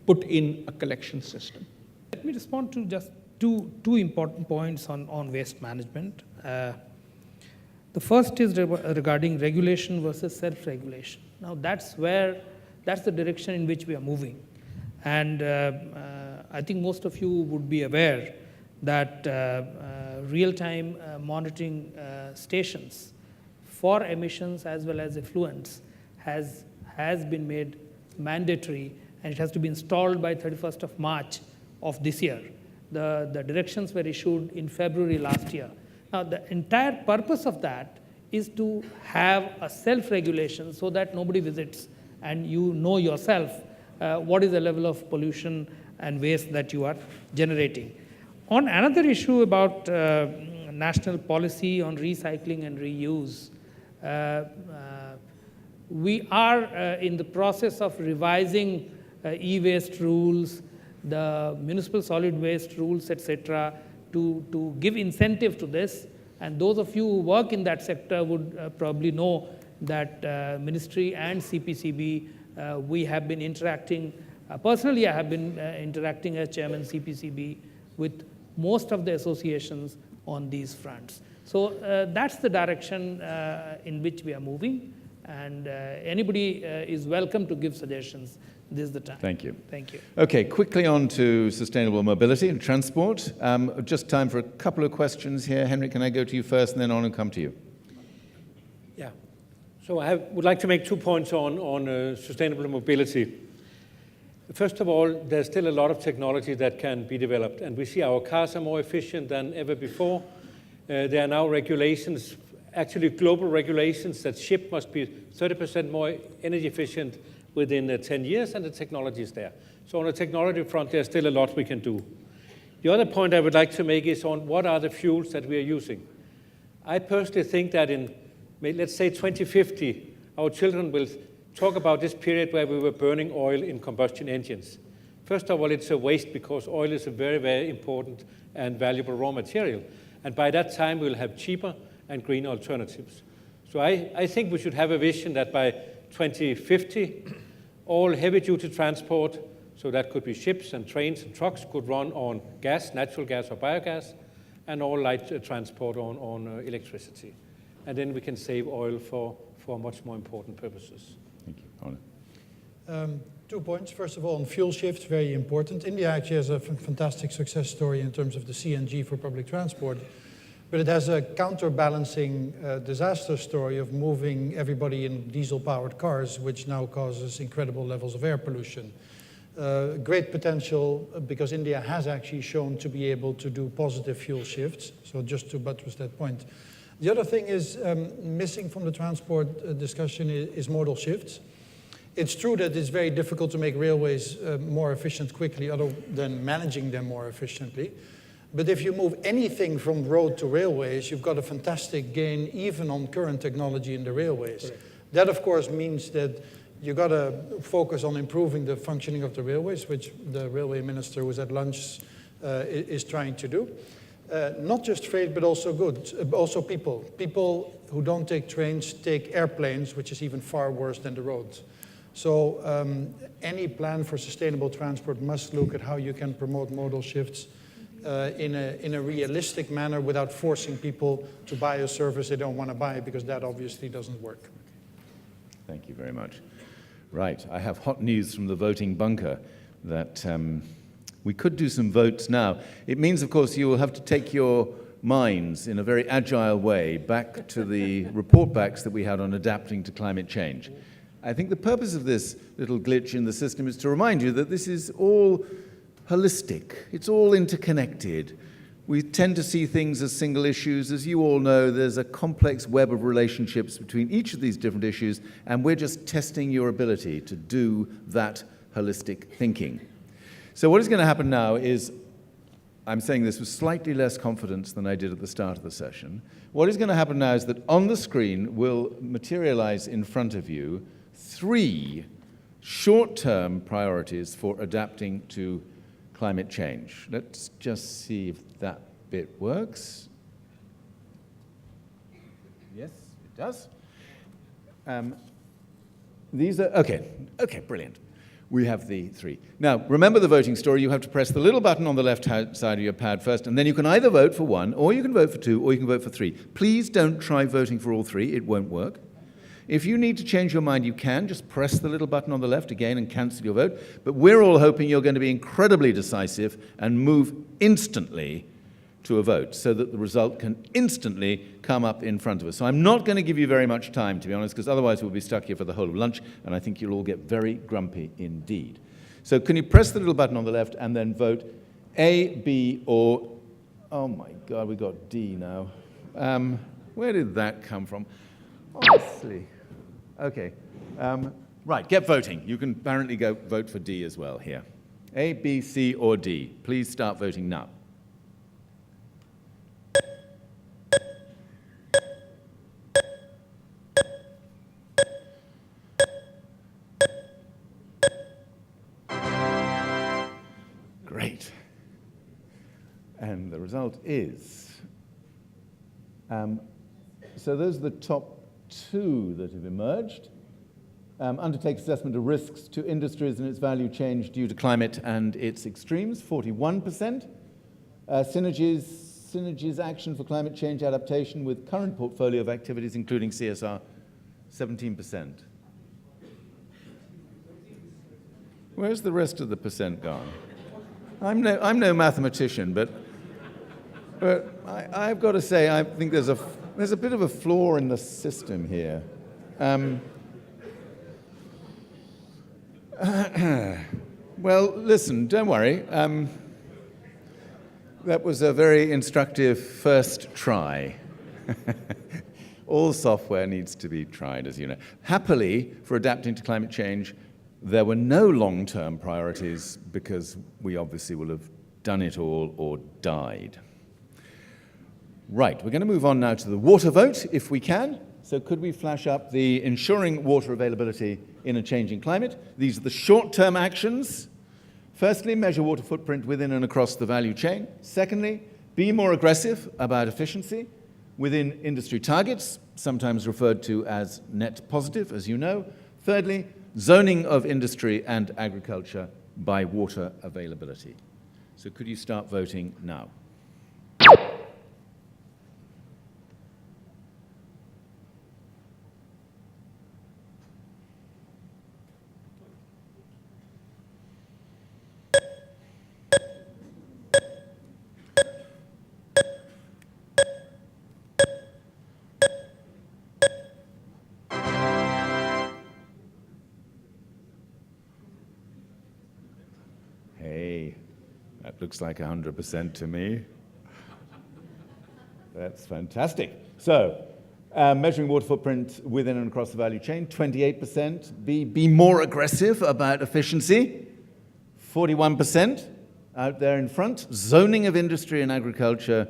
put in a collection system. Let me respond to just two important points on waste management. The first is regarding regulation versus self-regulation. Now that's the direction in which we are moving. And I think most of you would be aware that real-time monitoring stations for emissions as well as effluents has been made mandatory, and it has to be installed by 31st of March of this year. The directions were issued in February last year. Now, the entire purpose of that is to have a self-regulation so that nobody visits and you know yourself what is the level of pollution and waste that you are generating. On another issue about national policy on recycling and reuse, we are in the process of revising e-waste rules, the municipal solid waste rules, etc., to give incentive to this. And those of you who work in that sector would probably know that Ministry and CPCB, we have been interacting. Personally, I have been interacting as Chairman CPCB with most of the associations on these fronts. So that's the direction in which we are moving. And anybody is welcome to give suggestions. This is the time. Thank you. Thank you. Okay, quickly on to sustainable mobility and transport. Just time for a couple of questions here. Henrik, can I go to you first and then on and come to you? Yeah. So I would like to make 2 points on sustainable mobility. First of all, there's still a lot of technology that can be developed, and we see our cars are more efficient than ever before. There are now regulations, actually global regulations, that ship must be 30% more energy efficient within 10 years, and the technology is there. So on the technology front, there's still a lot we can do. The other point I would like to make is on what are the fuels that we are using. I personally think that in, let's say 2050, our children will talk about this period where we were burning oil in combustion engines. First of all, it's a waste because oil is a very, very important and valuable raw material. And by that time, we'll have cheaper and greener alternatives. So I think we should have a vision that by 2050, all heavy-duty transport, so that could be ships and trains and trucks, could run on gas, natural gas or biogas, and all light transport on electricity. And then we can save oil for much more important purposes. Thank you. Arne? 2 points. First of all, on fuel shifts, very important. India actually has a fantastic success story in terms of the CNG for public transport, but it has a counterbalancing disaster story of moving everybody in diesel-powered cars, which now causes incredible levels of air pollution. Great potential because India has actually shown to be able to do positive fuel shifts, so just to buttress that point. The other thing is missing from the transport discussion is modal shifts. It's true that it's very difficult to make railways more efficient quickly other than managing them more efficiently. But if you move anything from road to railways, you've got a fantastic gain even on current technology in the railways. Correct. That, of course, means that you've got to focus on improving the functioning of the railways, which the railway minister who was at lunch is trying to do. Not just freight, but also goods, also people. People who don't take trains take airplanes, which is even far worse than the roads. So any plan for sustainable transport must look at how you can promote modal shifts in a realistic manner without forcing people to buy a service they don't want to buy, because that obviously doesn't work. Thank you very much. Right, I have hot news from the voting bunker that we could do some votes now. It means, of course, you will have to take your minds in a very agile way back to the report backs that we had on adapting to climate change. I think the purpose of this little glitch in the system is to remind you that this is all holistic. It's all interconnected. We tend to see things as single issues. As you all know, there's a complex web of relationships between each of these different issues, and we're just testing your ability to do that holistic thinking. So what is going to happen now is, I'm saying this with slightly less confidence than I did at the start of the session. What is going to happen now is that on the screen will materialize in front of you 3 short-term priorities for adapting to climate change. Let's just see if that bit works. Yes, it does. These are, okay, brilliant. We have the 3. Now, remember the voting story. You have to press the little button on the left side of your pad first, and then you can either vote for 1, or you can vote for 2, or you can vote for 3. Please don't try voting for all 3. It won't work. If you need to change your mind, you can. Just press the little button on the left again and cancel your vote. But we're all hoping you're going to be incredibly decisive and move instantly to a vote so that the result can instantly come up in front of us. So I'm not going to give you very much time, to be honest, because otherwise we'll be stuck here for the whole of lunch, and I think you'll all get very grumpy indeed. So can you press the little button on the left and then vote A, B, or... Oh, my God, we got D now. Where did that come from? Honestly. Okay. Right, get voting. You can apparently go vote for D as well here. A, B, C, or D. Please start voting now. Great. And the result is, so those are the top two that have emerged. Undertake assessment of risks to industries and its value chain due to climate and its extremes, 41%. Synergies action for climate change adaptation with current portfolio of activities, including CSR, 17%. Where's the rest of the percent gone? I'm no mathematician, but I've got to say, I think there's a bit of a flaw in the system here. Well, listen, don't worry. That was a very instructive first try. All software needs to be tried, as you know. Happily, for adapting to climate change, there were no long-term priorities because we obviously will have done it all or died. Right, we're going to move on now to the water vote, if we can. So could we flash up the ensuring water availability in a changing climate? These are the short-term actions. Firstly, measure water footprint within and across the value chain. Secondly, be more aggressive about efficiency within industry targets, sometimes referred to as net positive, as you know. Thirdly, zoning of industry and agriculture by water availability. So could you start voting now? Hey, that looks like 100% to me. That's fantastic. So, measuring water footprint within and across the value chain, 28%. Be more aggressive about efficiency, 41% out there in front. Zoning of industry and agriculture,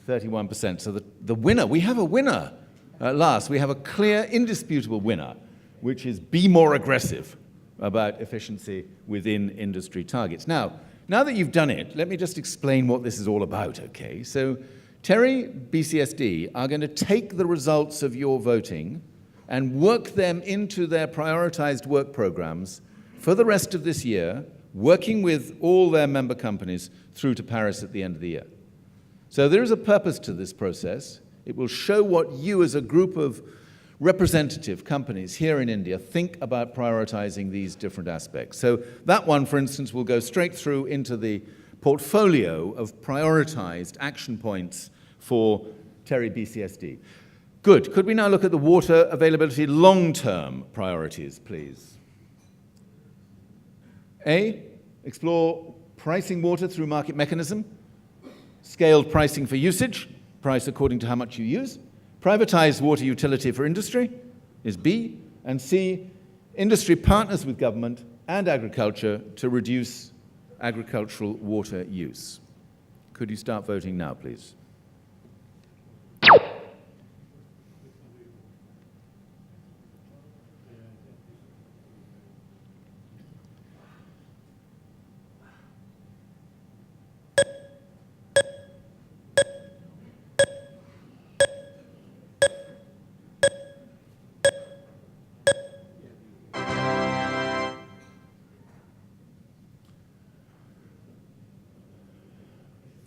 31%. So the winner, we have a winner at last. We have a clear, indisputable winner, which is be more aggressive about efficiency within industry targets. Now that you've done it, let me just explain what this is all about, okay? So Terry BCSD are going to take the results of your voting and work them into their prioritized work programs for the rest of this year, working with all their member companies through to Paris at the end of the year. So there is a purpose to this process. It will show what you as a group of representative companies here in India think about prioritizing these different aspects. So that one, for instance, will go straight through into the portfolio of prioritized action points for Terry BCSD. Good. Could we now look at the water availability long-term priorities, please? A, explore pricing water through market mechanism, scaled pricing for usage, price according to how much you use. Privatize water utility for industry is B, and C, industry partners with government and agriculture to reduce agricultural water use. Could you start voting now, please?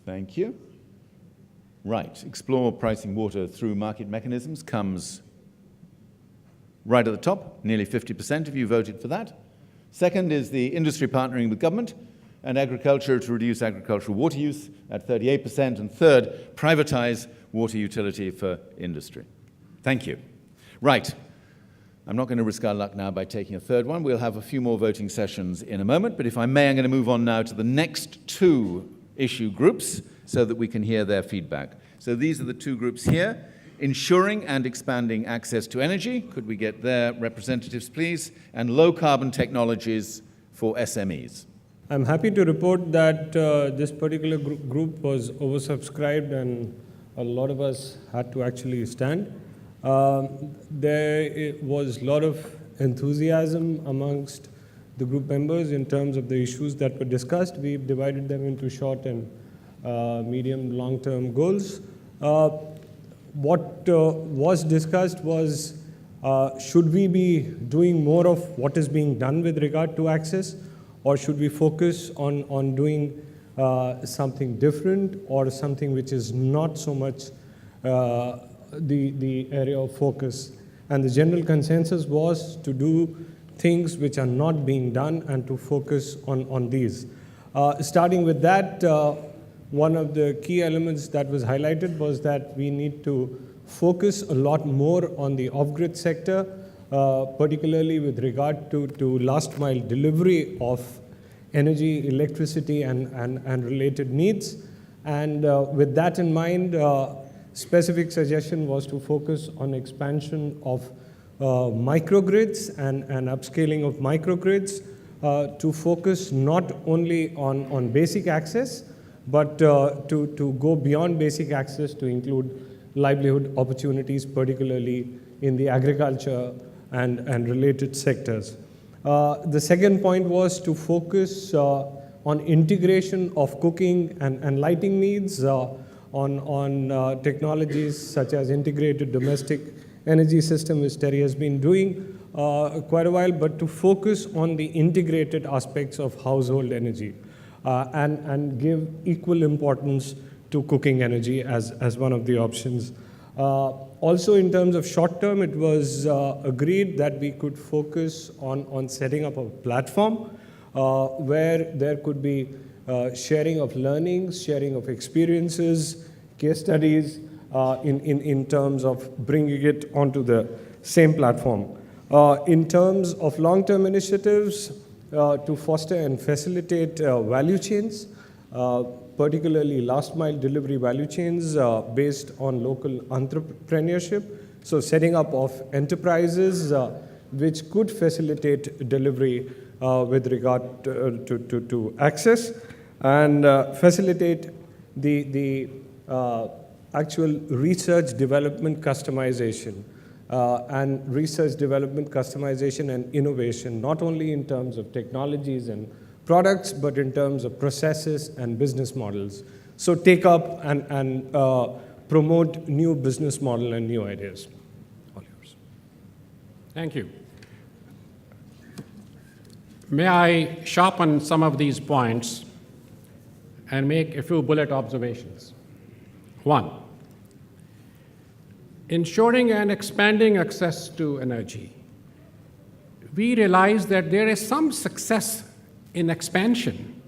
Thank you. Right, explore pricing water through market mechanisms comes right at the top. Nearly 50% of you voted for that. Second is the industry partnering with government and agriculture to reduce agricultural water use at 38%. And third, privatize water utility for industry. Thank you. Right. I'm not going to risk our luck now by taking a third one. We'll have a few more voting sessions in a moment, but if I may, I'm going to move on now to the next two issue groups so that we can hear their feedback. So these are the two groups here. Ensuring and expanding access to energy. Could we get their representatives, please? And low carbon technologies for SMEs. I'm happy to report that this particular group was oversubscribed and a lot of us had to actually stand. There was a lot of enthusiasm amongst the group members in terms of the issues that were discussed. We've divided them into short and medium, long-term goals. What was discussed was, should we be doing more of what is being done with regard to access, or should we focus on doing something different or something which is not so much the area of focus? And the general consensus was to do things which are not being done and to focus on these. Starting with that, one of the key elements that was highlighted was that we need to focus a lot more on the off-grid sector, particularly with regard to last mile delivery of energy, electricity, and related needs. And with that in mind, specific suggestion was to focus on expansion of microgrids and upscaling of microgrids, to focus not only on basic access, but to go beyond basic access to include livelihood opportunities, particularly in the agriculture and related sectors. The second point was to focus on integration of cooking and lighting needs, on technologies such as integrated domestic energy system, which Terry has been doing quite a while, but to focus on the integrated aspects of household energy and give equal importance to cooking energy as one of the options. Also, in terms of short term, it was agreed that we could focus on setting up a platform where there could be sharing of learnings, sharing of experiences, case studies, in terms of bringing it onto the same platform. In terms of long-term initiatives, to foster and facilitate value chains, particularly last-mile delivery value chains based on local entrepreneurship. So setting up of enterprises which could facilitate delivery with regard to access and facilitate the actual research development customization and research development customization and innovation, not only in terms of technologies and products, but in terms of processes and business models. So take up and promote new business model and new ideas. All yours. Thank you. May I sharpen some of these points and make a few bullet observations. One, ensuring and expanding access to energy. We realize that there is some success in expansion,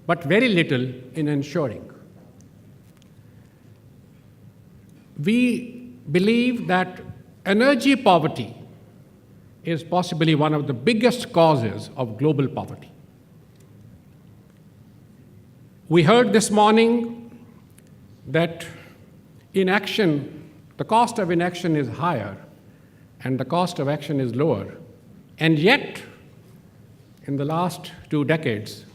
but very little in ensuring. We believe that energy poverty is possibly one of the biggest causes of global poverty. We heard this morning that inaction, the cost of inaction is higher and the cost of action is lower. And yet, in the last 2 decades,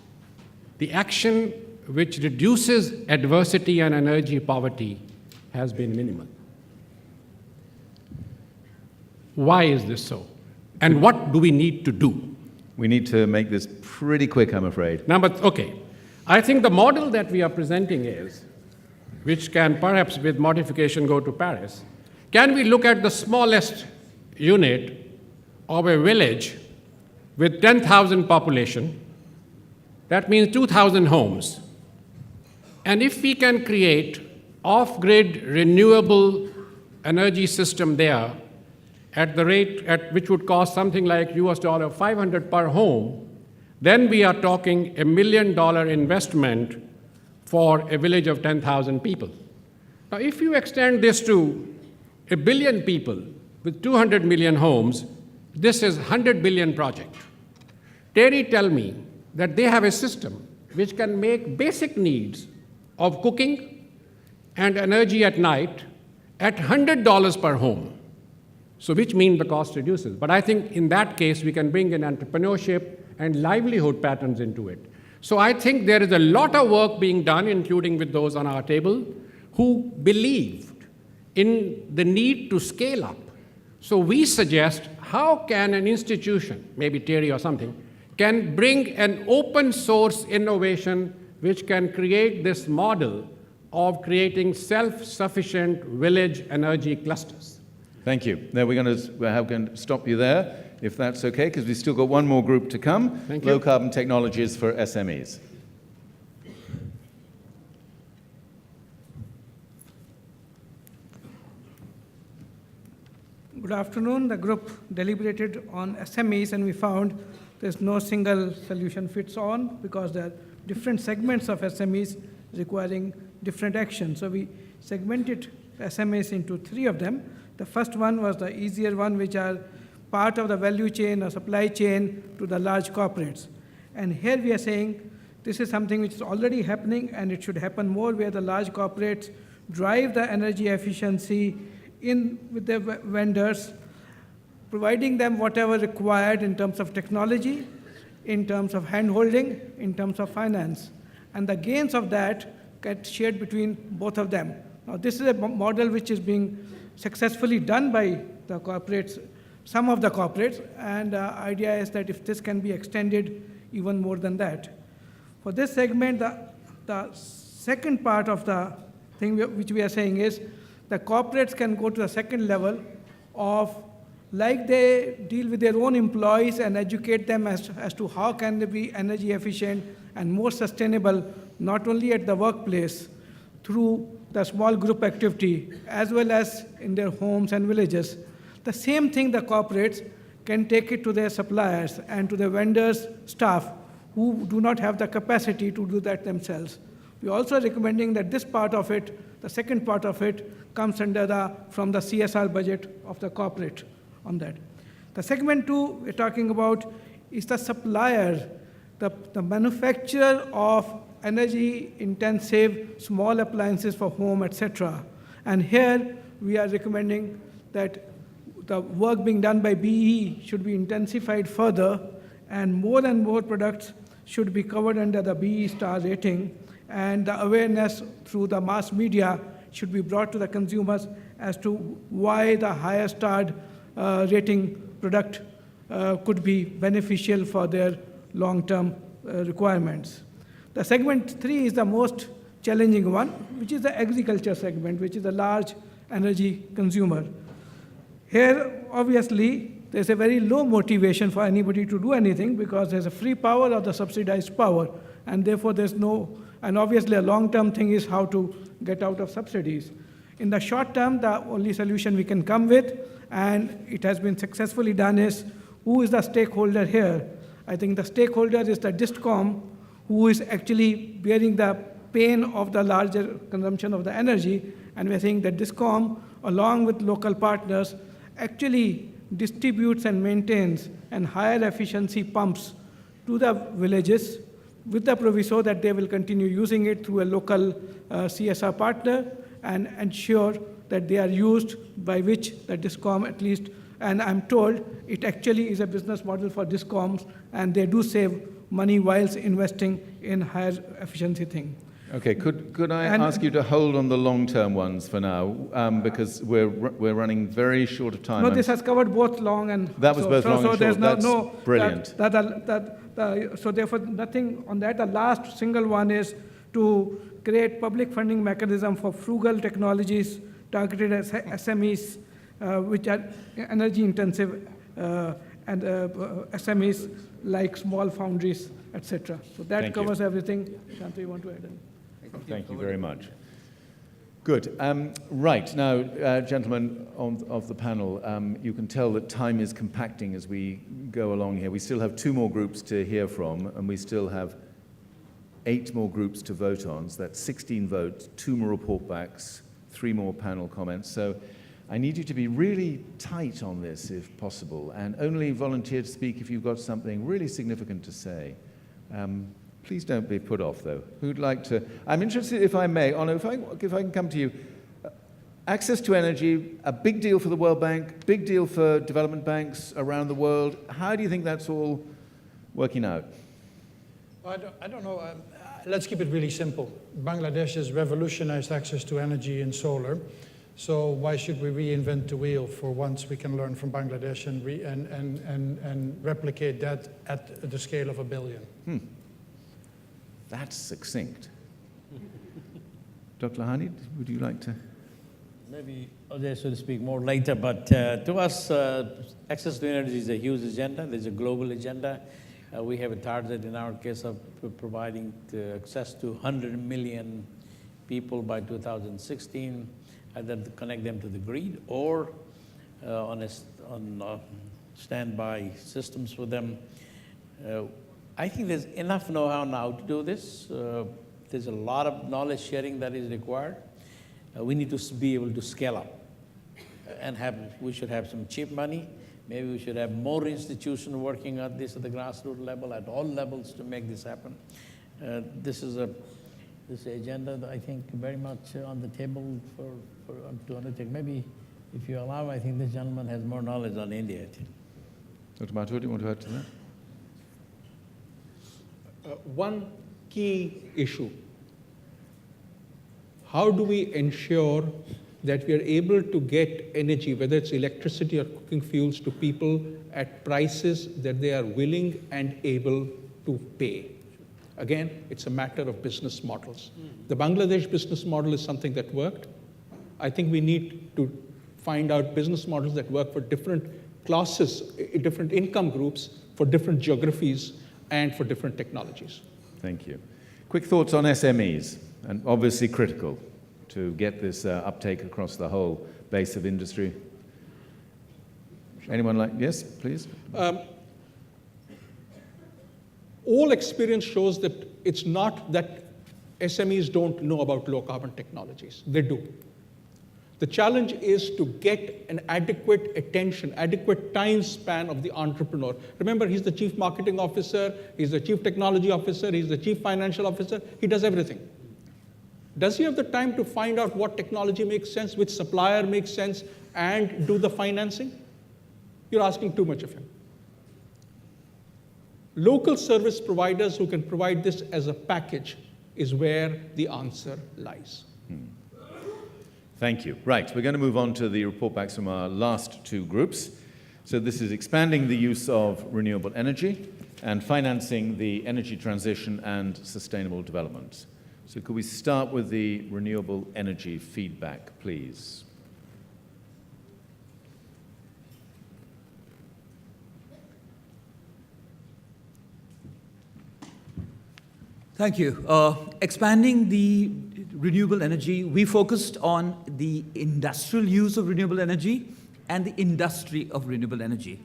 the action which reduces adversity and energy poverty has been minimal. Why is this so? And what do we need to do? We need to make this pretty quick, I'm afraid. Now, but okay. I think the model that we are presenting is, which can perhaps with modification go to Paris, can we look at the smallest unit of a village with 10,000 population, that means 2,000 homes. And if we can create off-grid renewable energy system there at the rate at which would cost something like US $500 per home, then we are talking $1 million investment for a village of 10,000 people. Now, if you extend this to 1 billion people with 200 million homes, this is 100 billion project. Terry tell me that they have a system which can make basic needs of cooking and energy at night at $100 per home. So which means the cost reduces. But I think in that case, we can bring in entrepreneurship and livelihood patterns into it. So I think there is a lot of work being done, including with those on our table, who believed in the need to scale up. So we suggest, how can an institution, maybe Terry or something, can bring an open source innovation which can create this model of creating self-sufficient village energy clusters. Thank you. Now we're going to stop you there, if that's okay, because we've still got one more group to come. Thank you. Low carbon technologies for SMEs. Good afternoon. The group deliberated on SMEs, and we found there's no single solution fits all because there are different segments of SMEs requiring different actions. So we segmented SMEs into 3 of them. The first one was the easier one, which are part of the value chain or supply chain to the large corporates. And here we are saying this is something which is already happening, and it should happen more, where the large corporates drive the energy efficiency in with their vendors, providing them whatever required in terms of technology, in terms of hand-holding, in terms of finance. And the gains of that get shared between both of them. Now, this is a model which is being successfully done by the corporates, some of the corporates, and the idea is that if this can be extended even more than that. For this segment, the second part of the thing which we are saying is the corporates can go to the second level of, like they deal with their own employees and educate them as to how can they be energy efficient and more sustainable, not only at the workplace, through the small group activity, as well as in their homes and villages. The same thing the corporates can take it to their suppliers and to the vendors' staff who do not have the capacity to do that themselves. We're also recommending that this part of it, the second part of it, comes under from the CSR budget of the corporate on that. The segment 2 we're talking about is the supplier, the manufacturer of energy-intensive small appliances for home, etc. And here we are recommending that the work being done by BE should be intensified further, and more products should be covered under the BE star rating, and the awareness through the mass media should be brought to the consumers as to why the higher starred rating product could be beneficial for their long-term requirements. The segment 3 is the most challenging one, which is the agriculture segment, which is a large energy consumer. Here, obviously, there's a very low motivation for anybody to do anything because there's a free power or the subsidized power, and therefore there's no, and obviously a long-term thing is how to get out of subsidies. In the short term, the only solution we can come with, and it has been successfully done, is who is the stakeholder here? I think the stakeholder is the DISCOM, who is actually bearing the pain of the larger consumption of the energy, and we're saying that DISCOM, along with local partners, actually distributes and maintains and higher efficiency pumps to the villages with the proviso that they will continue using it through a local CSR partner and ensure that they are used, by which the DISCOM at least, and I'm told it actually is a business model for DISCOMs, and they do save money whilst investing in higher efficiency thing. Okay, could I ask you to hold on the long-term ones for now, because we're running very short of time. No, this has covered both long and that was both long and short. There's That's no brilliant. So therefore, nothing on that. The last single one is to create public funding mechanism for frugal technologies targeted at SMEs, which are energy intensive, and SMEs like small foundries, etc. So that covers everything. Shantanu, you want to add anything? Thank you very much. Good. Right, now, gentlemen of the panel, you can tell that time is compacting as we go along here. We still have 2 more groups to hear from, and we still have 8 more groups to vote on. So that's 16 votes, 2 more report backs, 3 more panel comments. So I need you to be really tight on this if possible, and only volunteer to speak if you've got something really significant to say. Please don't be put off, though. Who'd like to? I'm interested, if I may, Onno, if I can come to you. Access to energy, a big deal for the World Bank, big deal for development banks around the world. How do you think that's all working out? Well, I don't know. Let's keep it really simple. Bangladesh has revolutionized access to energy and solar. So why should we reinvent the wheel for once we can learn from Bangladesh and replicate that at the scale of 1 billion? That's succinct. Dr. Lahani, would you like to? Maybe Ajay should speak more later, but to us, access to energy is a huge agenda. There's a global agenda. We have a target in our case of providing access to 100 million people by 2016, either to connect them to the grid or on standby systems for them. I think there's enough know-how now to do this. There's a lot of knowledge sharing that is required. We need to be able to scale up and we should have some cheap money. Maybe we should have more institutions working on this at the grassroots level, at all levels, to make this happen. This is this agenda that I think very much on the table to undertake. Maybe, if you allow, I think this gentleman has more knowledge on India. Dr. Mathur, do you want to add to that? One key issue: how do we ensure that we are able to get energy, whether it's electricity or cooking fuels, to people at prices that they are willing and able to pay? Again, it's a matter of business models. The Bangladesh business model is something that worked. I think we need to find out business models that work for different classes, different income groups, for different geographies, and for different technologies. Thank you. Quick thoughts on SMEs, and obviously critical to get this uptake across the whole base of industry. Anyone like, yes, please? All experience shows that it's not that SMEs don't know about low carbon technologies. They do. The challenge is to get an adequate attention, adequate time span of the entrepreneur. Remember, he's the chief marketing officer, he's the chief technology officer, he's the chief financial officer, he does everything. Does he have the time to find out what technology makes sense, which supplier makes sense, and do the financing? You're asking too much of him. Local service providers who can provide this as a package is where the answer lies. Thank you. Right, we're going to move on to the report backs from our last two groups. So this is expanding the use of renewable energy and financing the energy transition and sustainable development. So could we start with the renewable energy feedback, please? Thank you. Expanding the renewable energy, we focused on the industrial use of renewable energy and the industry of renewable energy.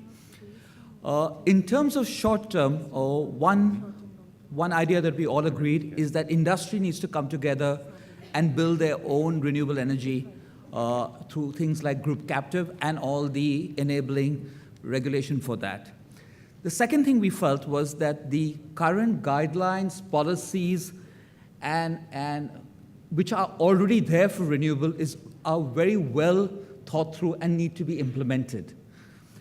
In terms of short term, one idea that we all agreed is that industry needs to come together and build their own renewable energy through things like group captive and all the enabling regulation for that. The second thing we felt was that the current guidelines, policies, and which are already there for renewable are very well thought through and need to be implemented.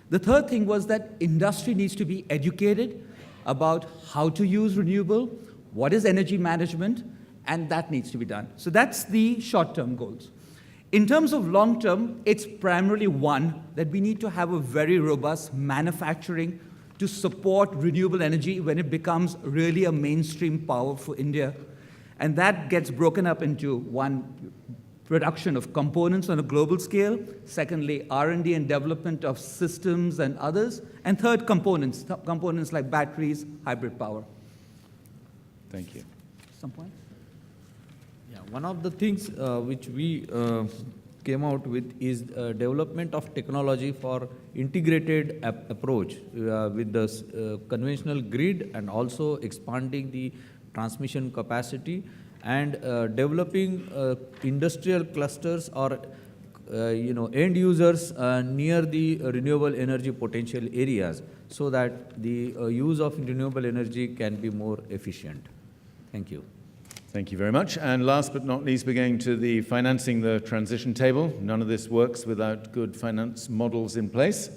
The third thing was that industry needs to be educated about how to use renewable, what is energy management, and that needs to be done. So that's the short-term goals. In terms of long-term, it's primarily one, that we need to have a very robust manufacturing to support renewable energy when it becomes really a mainstream power for India. And that gets broken up into one, production of components on a global scale, secondly, R&D and development of systems and others, and third, components like batteries, hybrid power. Thank you. Some point? Yeah, one of the things which we came out with is development of technology for integrated approach with the conventional grid, and also expanding the transmission capacity, and developing industrial clusters or end users near the renewable energy potential areas, so that the use of renewable energy can be more efficient. Thank you. Thank you very much. And last but not least, we're going to the financing the transition table. None of this works without good finance models in place.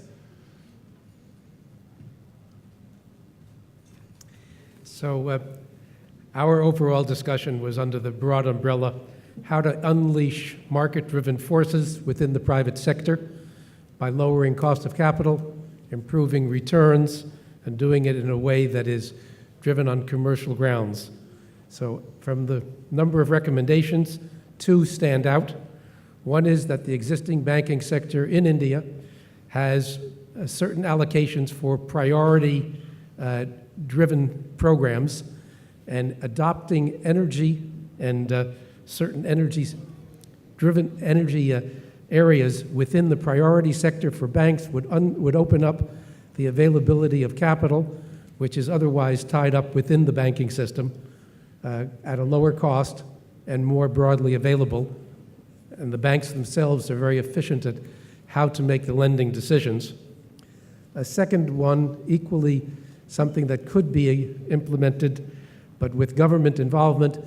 So our overall discussion was under the broad umbrella, how to unleash market-driven forces within the private sector by lowering cost of capital, improving returns, and doing it in a way that is driven on commercial grounds. So from the number of recommendations, 2 stand out. One is that the existing banking sector in India has certain allocations for priority driven programs, and adopting energy and certain driven energy areas within the priority sector for banks would open up the availability of capital, which is otherwise tied up within the banking system at a lower cost and more broadly available. And the banks themselves are very efficient at how to make the lending decisions. A second one, equally something that could be implemented, but with government involvement,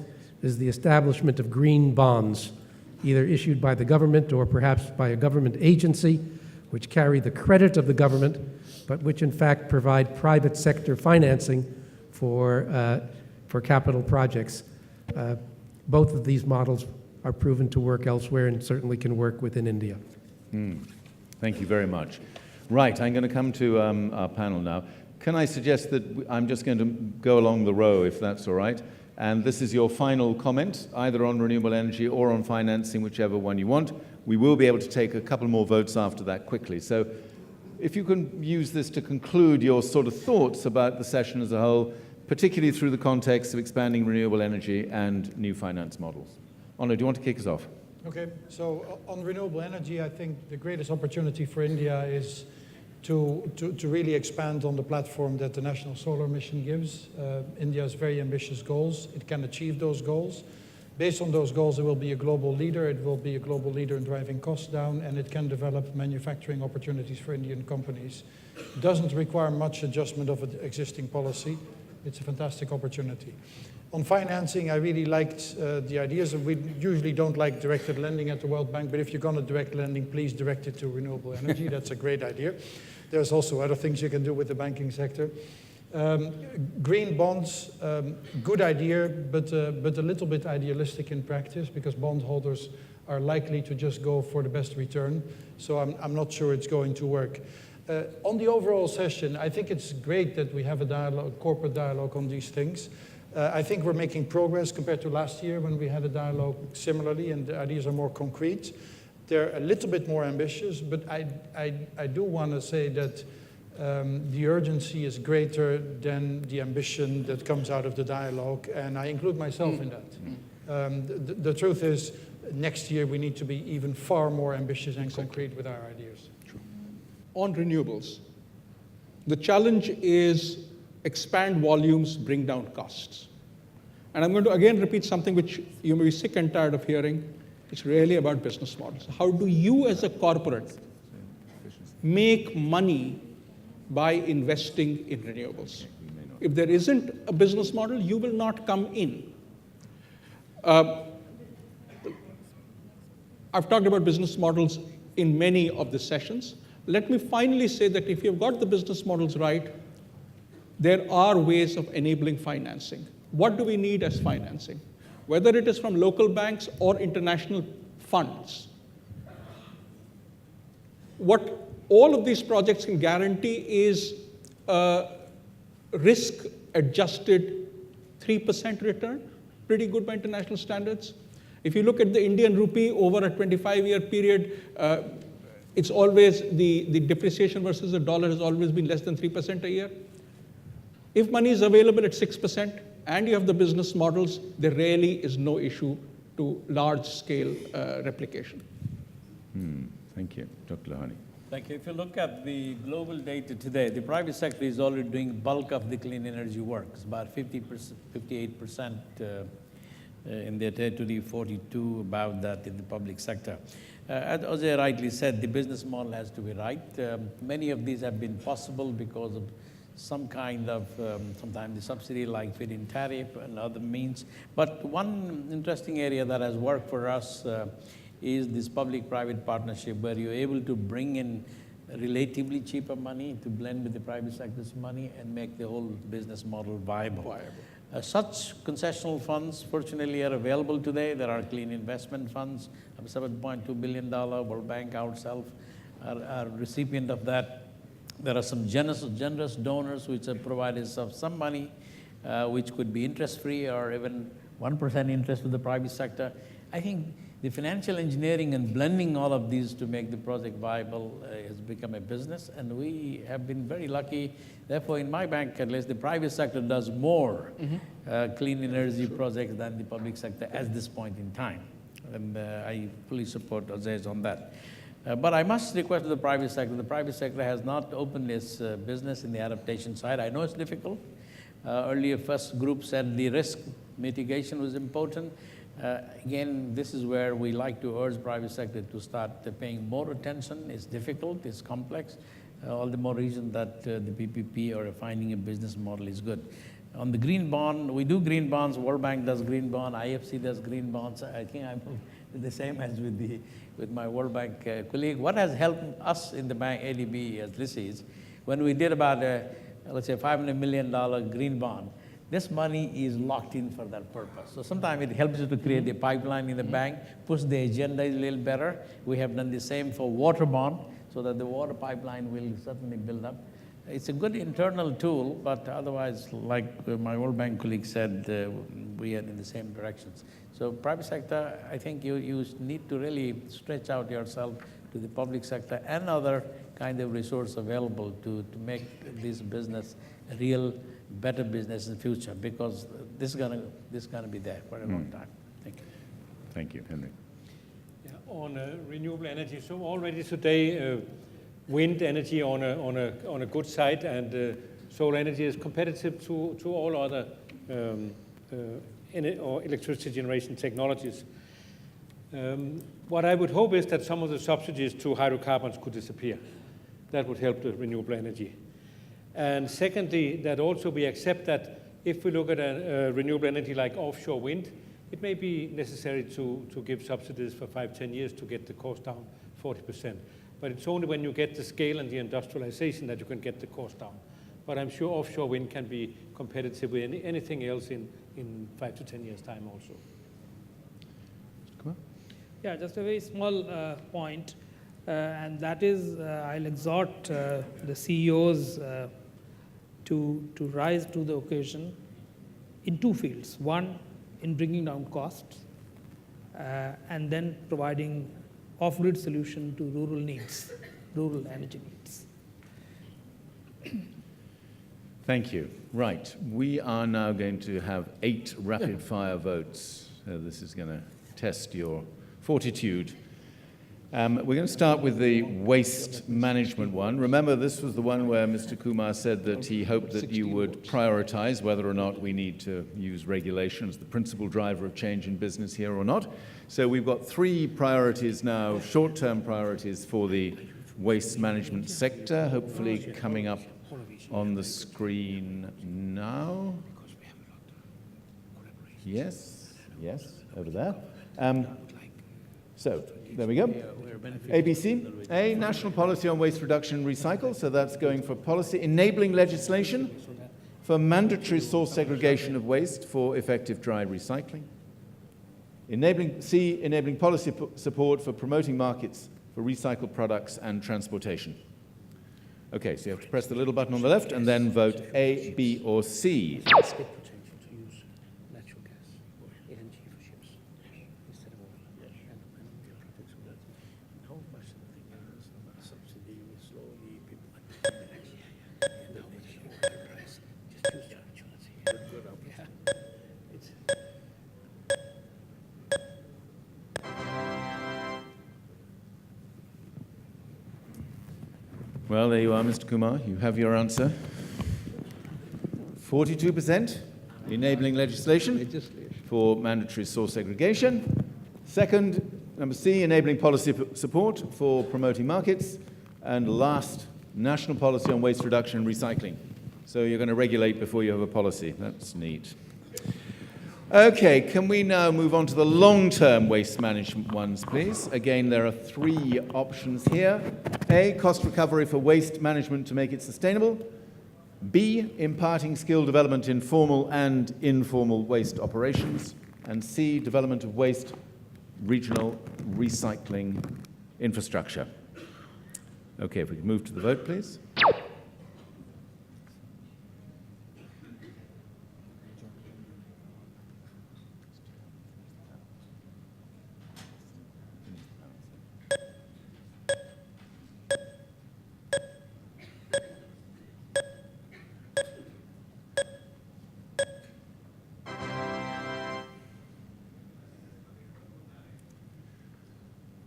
is the establishment of green bonds, either issued by the government or perhaps by a government agency, which carry the credit of the government, but which in fact provide private sector financing for capital projects. Both of these models are proven to work elsewhere and certainly can work within India. Thank you very much. Right, I'm going to come to our panel now. Can I suggest that I'm just going to go along the row, if that's all right? And this is your final comment, either on renewable energy or on financing, whichever one you want. We will be able to take a couple more votes after that quickly. So if you can use this to conclude your sort of thoughts about the session as a whole, particularly through the context of expanding renewable energy and new finance models. Onno, do you want to kick us off? Okay, so on renewable energy, I think the greatest opportunity for India is to really expand on the platform that the National Solar Mission gives. India has very ambitious goals. It can achieve those goals. Based on those goals, it will be a global leader. It will be a global leader in driving costs down, and it can develop manufacturing opportunities for Indian companies. It doesn't require much adjustment of existing policy. It's a fantastic opportunity. On financing, I really liked the ideas. We usually don't like directed lending at the World Bank, but if you're going to direct lending, please direct it to renewable energy. That's a great idea. There's also other things you can do with the banking sector. Green bonds, good idea, but a little bit idealistic in practice, because bondholders are likely to just go for the best return. So I'm not sure it's going to work. On the overall session, I think it's great that we have a dialogue, corporate dialogue on these things. I think we're making progress compared to last year when we had a dialogue similarly, and the ideas are more concrete. They're a little bit more ambitious, but I do want to say that the urgency is greater than the ambition that comes out of the dialogue, and I include myself in that. The truth is, next year we need to be even far more ambitious and concrete with our ideas. On renewables, the challenge is expand volumes, bring down costs. And I'm going to again repeat something which you may be sick and tired of hearing. It's really about business models. How do you as a corporate make money by investing in renewables? If there isn't a business model, you will not come in. I've talked about business models in many of the sessions. Let me finally say that if you've got the business models right, there are ways of enabling financing. What do we need as financing? Whether it is from local banks or international funds. What all of these projects can guarantee is a risk-adjusted 3% return, pretty good by international standards. If you look at the Indian rupee over a 25-year period, it's always the depreciation versus the dollar has always been less than 3% a year. If money is available at 6% and you have the business models, there really is no issue to large-scale replication. Thank you. Dr. Lohani. Thank you. If you look at the global data today, the private sector is already doing bulk of the clean energy work. It's about 50%, 58% in their territory, 42 about that in the public sector. As Ajay rightly said, the business model has to be right. Many of these have been possible because of some kind of, sometimes the subsidy like feed-in tariff and other means. But one interesting area that has worked for us is this public-private partnership, where you're able to bring in relatively cheaper money to blend with the private sector's money and make the whole business model viable. Such concessional funds, fortunately, are available today. There are clean investment funds of $7.2 billion. World Bank ourselves are recipient of that. There are some generous donors which have provided us some money, which could be interest-free or even 1% interest with the private sector. I think the financial engineering and blending all of these to make the project viable has become a business, and we have been very lucky. Therefore, in my bank, at least, the private sector does more clean energy projects than the public sector at this point in time. And I fully support Aziz on that. But I must request the private sector. The private sector has not opened its business in the adaptation side. I know it's difficult. Earlier, first group said the risk mitigation was important. Again, this is where we like to urge private sector to start paying more attention. It's difficult, it's complex. All the more reason that the PPP or finding a business model is good. On the green bond, we do green bonds. World Bank does green bond. IFC does green bonds. I think I'm the same as with my World Bank colleague. What has helped us in the bank, ADB, as this is, when we did about, let's say, $500 million green bond, this money is locked in for that purpose. So sometimes it helps you to create a pipeline in the bank, push the agenda a little better. We have done the same for water bond, so that the water pipeline will certainly build up. It's a good internal tool, but otherwise, like my World Bank colleague said, we are in the same directions. So private sector, I think you need to really stretch out yourself to the public sector and other kind of resource available to make this business a real better business in the future, because this is gonna be there for a long time. Thank you. Thank you, Henry. Yeah, on renewable energy, so already today, wind energy on a good side, and solar energy is competitive to all other electricity generation technologies. What I would hope is that some of the subsidies to hydrocarbons could disappear. That would help the renewable energy. And secondly, that also we accept that if we look at a renewable energy like offshore wind, it may be necessary to give subsidies for 5-10 years to get the cost down 40%. But it's only when you get the scale and the industrialization that you can get the cost down. But I'm sure offshore wind can be competitive with anything else in 5 to 10 years' time also. Yeah, just a very small point, and that is I'll exhort the CEOs to rise to the occasion in two fields. One, in bringing down costs, and then providing off-grid solution to rural needs, rural energy needs. Thank you. Right, we are now going to have 8 rapid-fire votes. This is going to test your fortitude. We're going to start with the waste management one. Remember, this was the one where Mr. Kumar said that he hoped that you would prioritize whether or not we need to use regulation as the principal driver of change in business here or not. So we've got 3 priorities now, short-term priorities for the waste management sector, hopefully coming up on the screen now. Yes, over there. So there we go. ABC, A, national policy on waste reduction and recycle. So that's going for policy enabling legislation for mandatory source segregation of waste for effective dry recycling. C, enabling policy support for promoting markets for recycled products and transportation. Okay, so you have to press the little button on the left and then vote A, B, or C. Well, there you are, Mr. Kumar. You have your answer. 42%, enabling legislation for mandatory source segregation. Second, number C, enabling policy support for promoting markets. And last, national policy on waste reduction and recycling. So you're going to regulate before you have a policy. That's neat. Okay, can we now move on to the long-term waste management ones, please? Again, there are 3 options here. A, cost recovery for waste management to make it sustainable. B, imparting skill development in formal and informal waste operations. And C, development of waste regional recycling infrastructure. Okay, if we can move to the vote, please.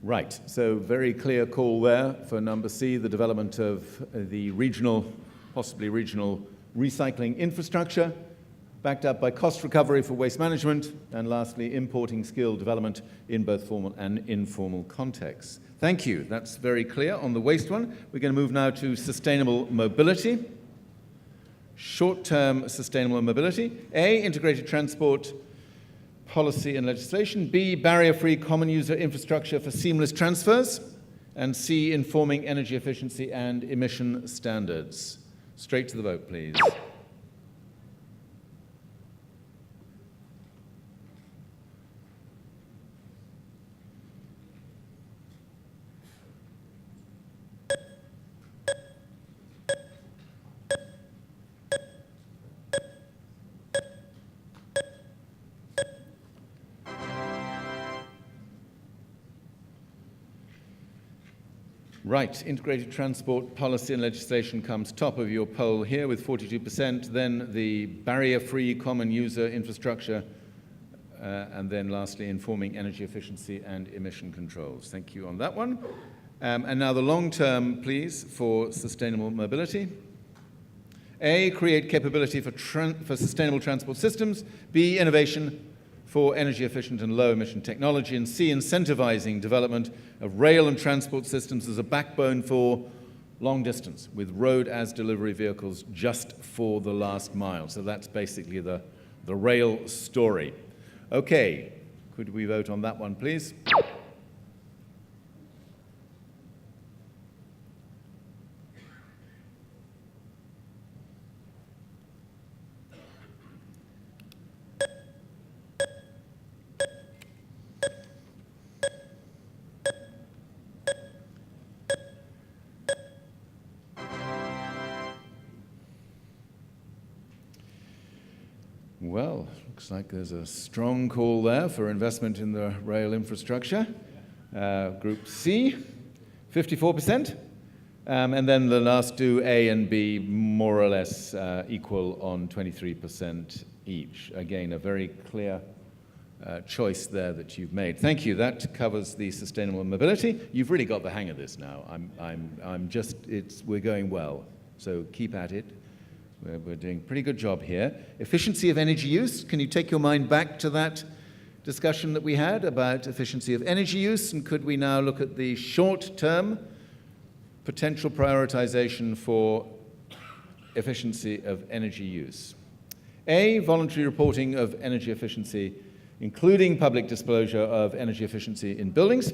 Right, so very clear call there for number C, the development of the regional, possibly regional recycling infrastructure, backed up by cost recovery for waste management, and lastly, importing skill development in both formal and informal contexts. Thank you, that's very clear on the waste one. We're going to move now to sustainable mobility. Short-term sustainable mobility. A, integrated transport policy and legislation. B, barrier-free common user infrastructure for seamless transfers. And C, informing energy efficiency and emission standards. Straight to the vote, please. Right, integrated transport policy and legislation comes top of your poll here with 42%, then the barrier-free common user infrastructure, and then lastly, informing energy efficiency and emission controls. Thank you on that one. And now the long term, please, for sustainable mobility. A, create capability for sustainable transport systems. B, innovation for energy efficient and low emission technology, and C, incentivizing development of rail and transport systems as a backbone for long distance, with road as delivery vehicles just for the last mile. So that's basically the rail story. Okay, could we vote on that one, please? Well, looks like there's a strong call there for investment in the rail infrastructure. Group C, 54%. And then the last two, A and B, more or less equal on 23% each. Again, a very clear choice there that you've made. Thank you. That covers the sustainable mobility. You've really got the hang of this now. We're going well. So keep at it. We're doing a pretty good job here. Efficiency of energy use. Can you take your mind back to that discussion that we had about efficiency of energy use? And could we now look at the short-term potential prioritization for efficiency of energy use? A, voluntary reporting of energy efficiency, including public disclosure of energy efficiency in buildings.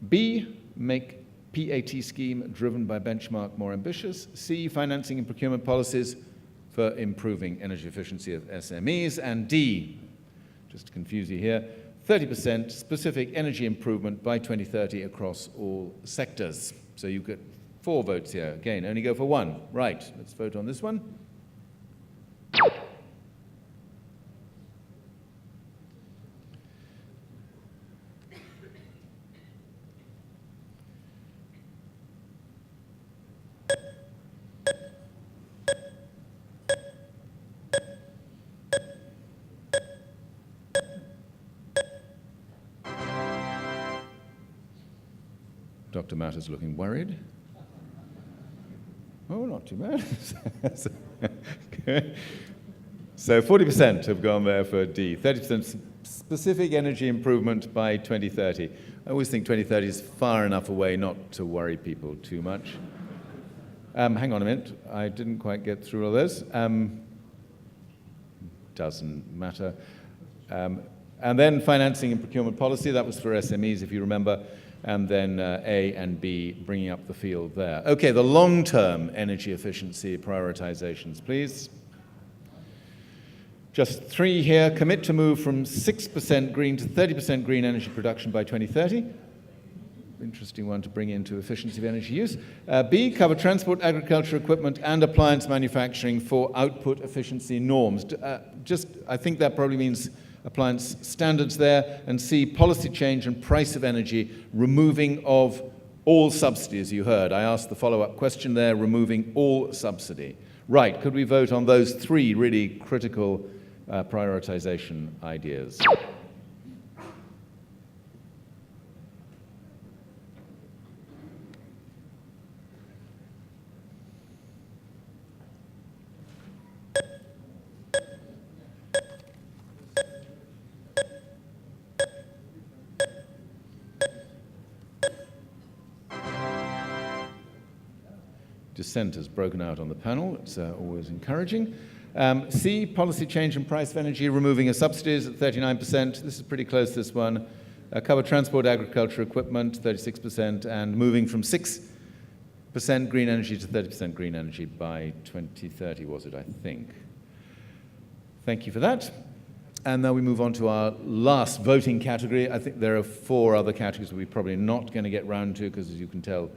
B, make PAT scheme driven by benchmark more ambitious. C, financing and procurement policies for improving energy efficiency of SMEs. And D, just to confuse you here, 30% specific energy improvement by 2030 across all sectors. So you get 4 votes here. Again, only go for 1. Right, let's vote on this one. Dr. Matt is looking worried. Oh, not too bad. Okay. So 40% have gone there for D, 30% specific energy improvement by 2030. I always think 2030 is far enough away not to worry people too much. Hang on a minute, I didn't quite get through all those. Doesn't matter. And then financing and procurement policy, that was for SMEs, if you remember. And then A and B, bringing up the field there. Okay, the long-term energy efficiency prioritizations, please. Just 3 here. Commit to move from 6% green to 30% green energy production by 2030. Interesting one to bring into efficiency of energy use. B, cover transport, agriculture, equipment, and appliance manufacturing for output efficiency norms. I think that probably means appliance standards there. And C, policy change and price of energy, removing of all subsidy, as you heard. I asked the follow-up question there, removing all subsidy. Right, could we vote on those 3 really critical prioritization ideas? Dissent has broken out on the panel. It's always encouraging. C, policy change and price of energy, removing of subsidies at 39%. This is pretty close, this one. Cover transport, agriculture, equipment, 36%, and moving from 6% green energy to 30% green energy by 2030, was it, I think. Thank you for that. And now we move on to our last voting category. I think there are 4 other categories we're probably not going to get round to, because as you can tell,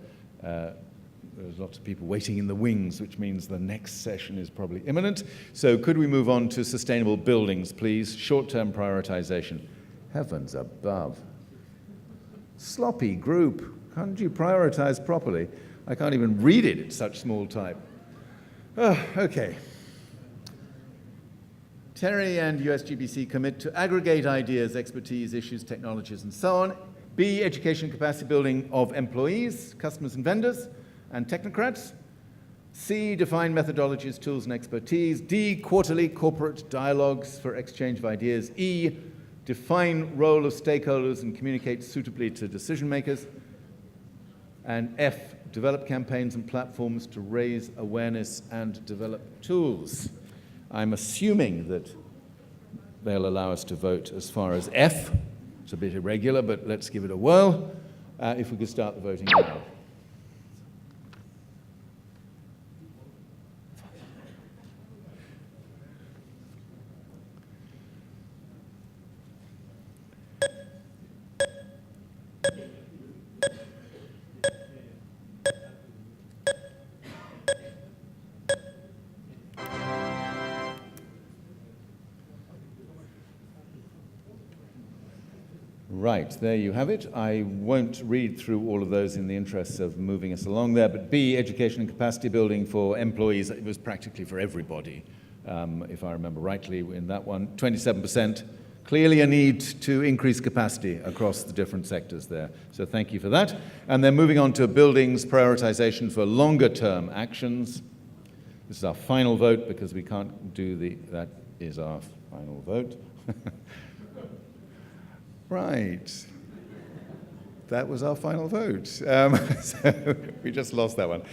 there's lots of people waiting in the wings, which means the next session is probably imminent. So could we move on to sustainable buildings, please? Short-term prioritization. Heavens above. Sloppy group. Can't you prioritize properly? I can't even read it, it's such small type. Okay. Terry and USGBC commit to aggregate ideas, expertise, issues, technologies, and so on. B, education capacity building of employees, customers and vendors, and technocrats. C, define methodologies, tools, and expertise. D, quarterly corporate dialogues for exchange of ideas. E, define role of stakeholders and communicate suitably to decision makers. And F, develop campaigns and platforms to raise awareness and develop tools. I'm assuming that they'll allow us to vote as far as F. It's a bit irregular, but let's give it a whirl. If we could start the voting now. Right, there you have it. I won't read through all of those in the interests of moving us along there, but B, education and capacity building for employees. It was practically for everybody, if I remember rightly in that one. 27%. Clearly a need to increase capacity across the different sectors there. So thank you for that. And then moving on to buildings prioritization for longer term actions. This is our final vote because we can't do that is our final vote. Right. That was our final vote. So we just lost that one.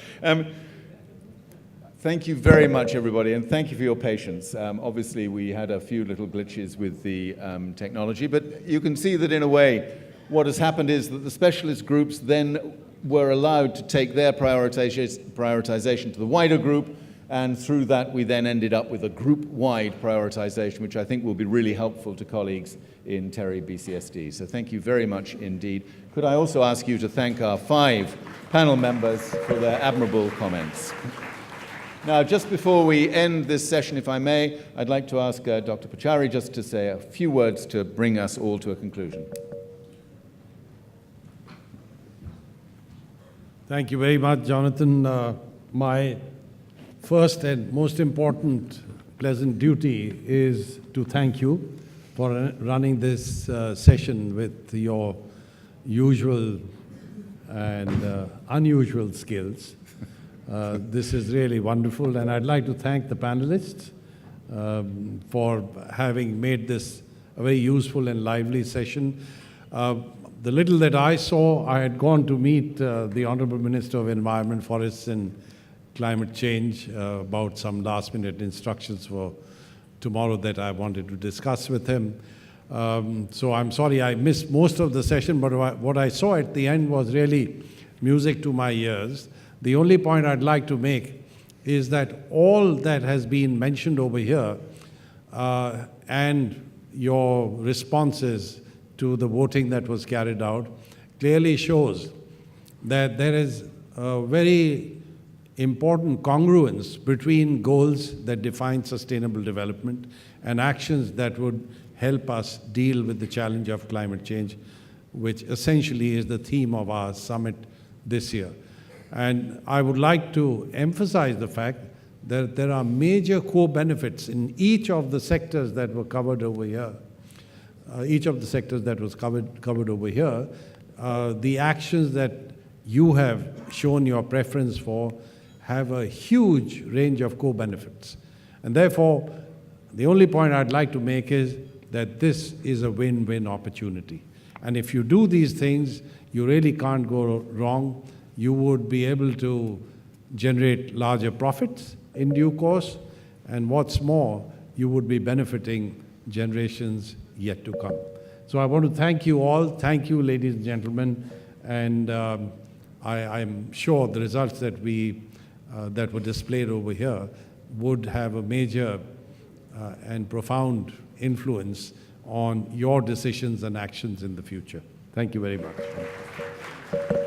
Thank you very much, everybody, and thank you for your patience. Obviously, we had a few little glitches with the technology, but you can see that in a way, what has happened is that the specialist groups then were allowed to take their prioritization to the wider group, and through that, we then ended up with a group-wide prioritization, which I think will be really helpful to colleagues in Terry BCSD. So thank you very much indeed. Could I also ask you to thank our 5 panel members for their admirable comments. Now, just before we end this session, if I may, I'd like to ask Dr. Pachari just to say a few words to bring us all to a conclusion. Thank you very much, Jonathan. My first and most important pleasant duty is to thank you for running this session with your usual and unusual skills. This is really wonderful, and I'd like to thank the panelists for having made this a very useful and lively session. The little that I saw, I had gone to meet the Honorable Minister of Environment, Forests and Climate Change about some last-minute instructions for tomorrow that I wanted to discuss with him. So I'm sorry I missed most of the session, but what I saw at the end was really music to my ears. The only point I'd like to make is that all that has been mentioned over here and your responses to the voting that was carried out clearly shows that there is a very important congruence between goals that define sustainable development and actions that would help us deal with the challenge of climate change, which essentially is the theme of our summit this year. And I would like to emphasize the fact that there are major core benefits in each of the sectors that were covered over here. Each of the sectors that was covered over here, the actions that you have shown your preference for have a huge range of core benefits. And therefore, the only point I'd like to make is that this is a win-win opportunity. And if you do these things, you really can't go wrong. You would be able to generate larger profits in due course, and what's more, you would be benefiting generations yet to come. So I want to thank you all. Thank you, ladies and gentlemen. And I'm sure the results that that were displayed over here would have a major and profound influence on your decisions and actions in the future. Thank you very much.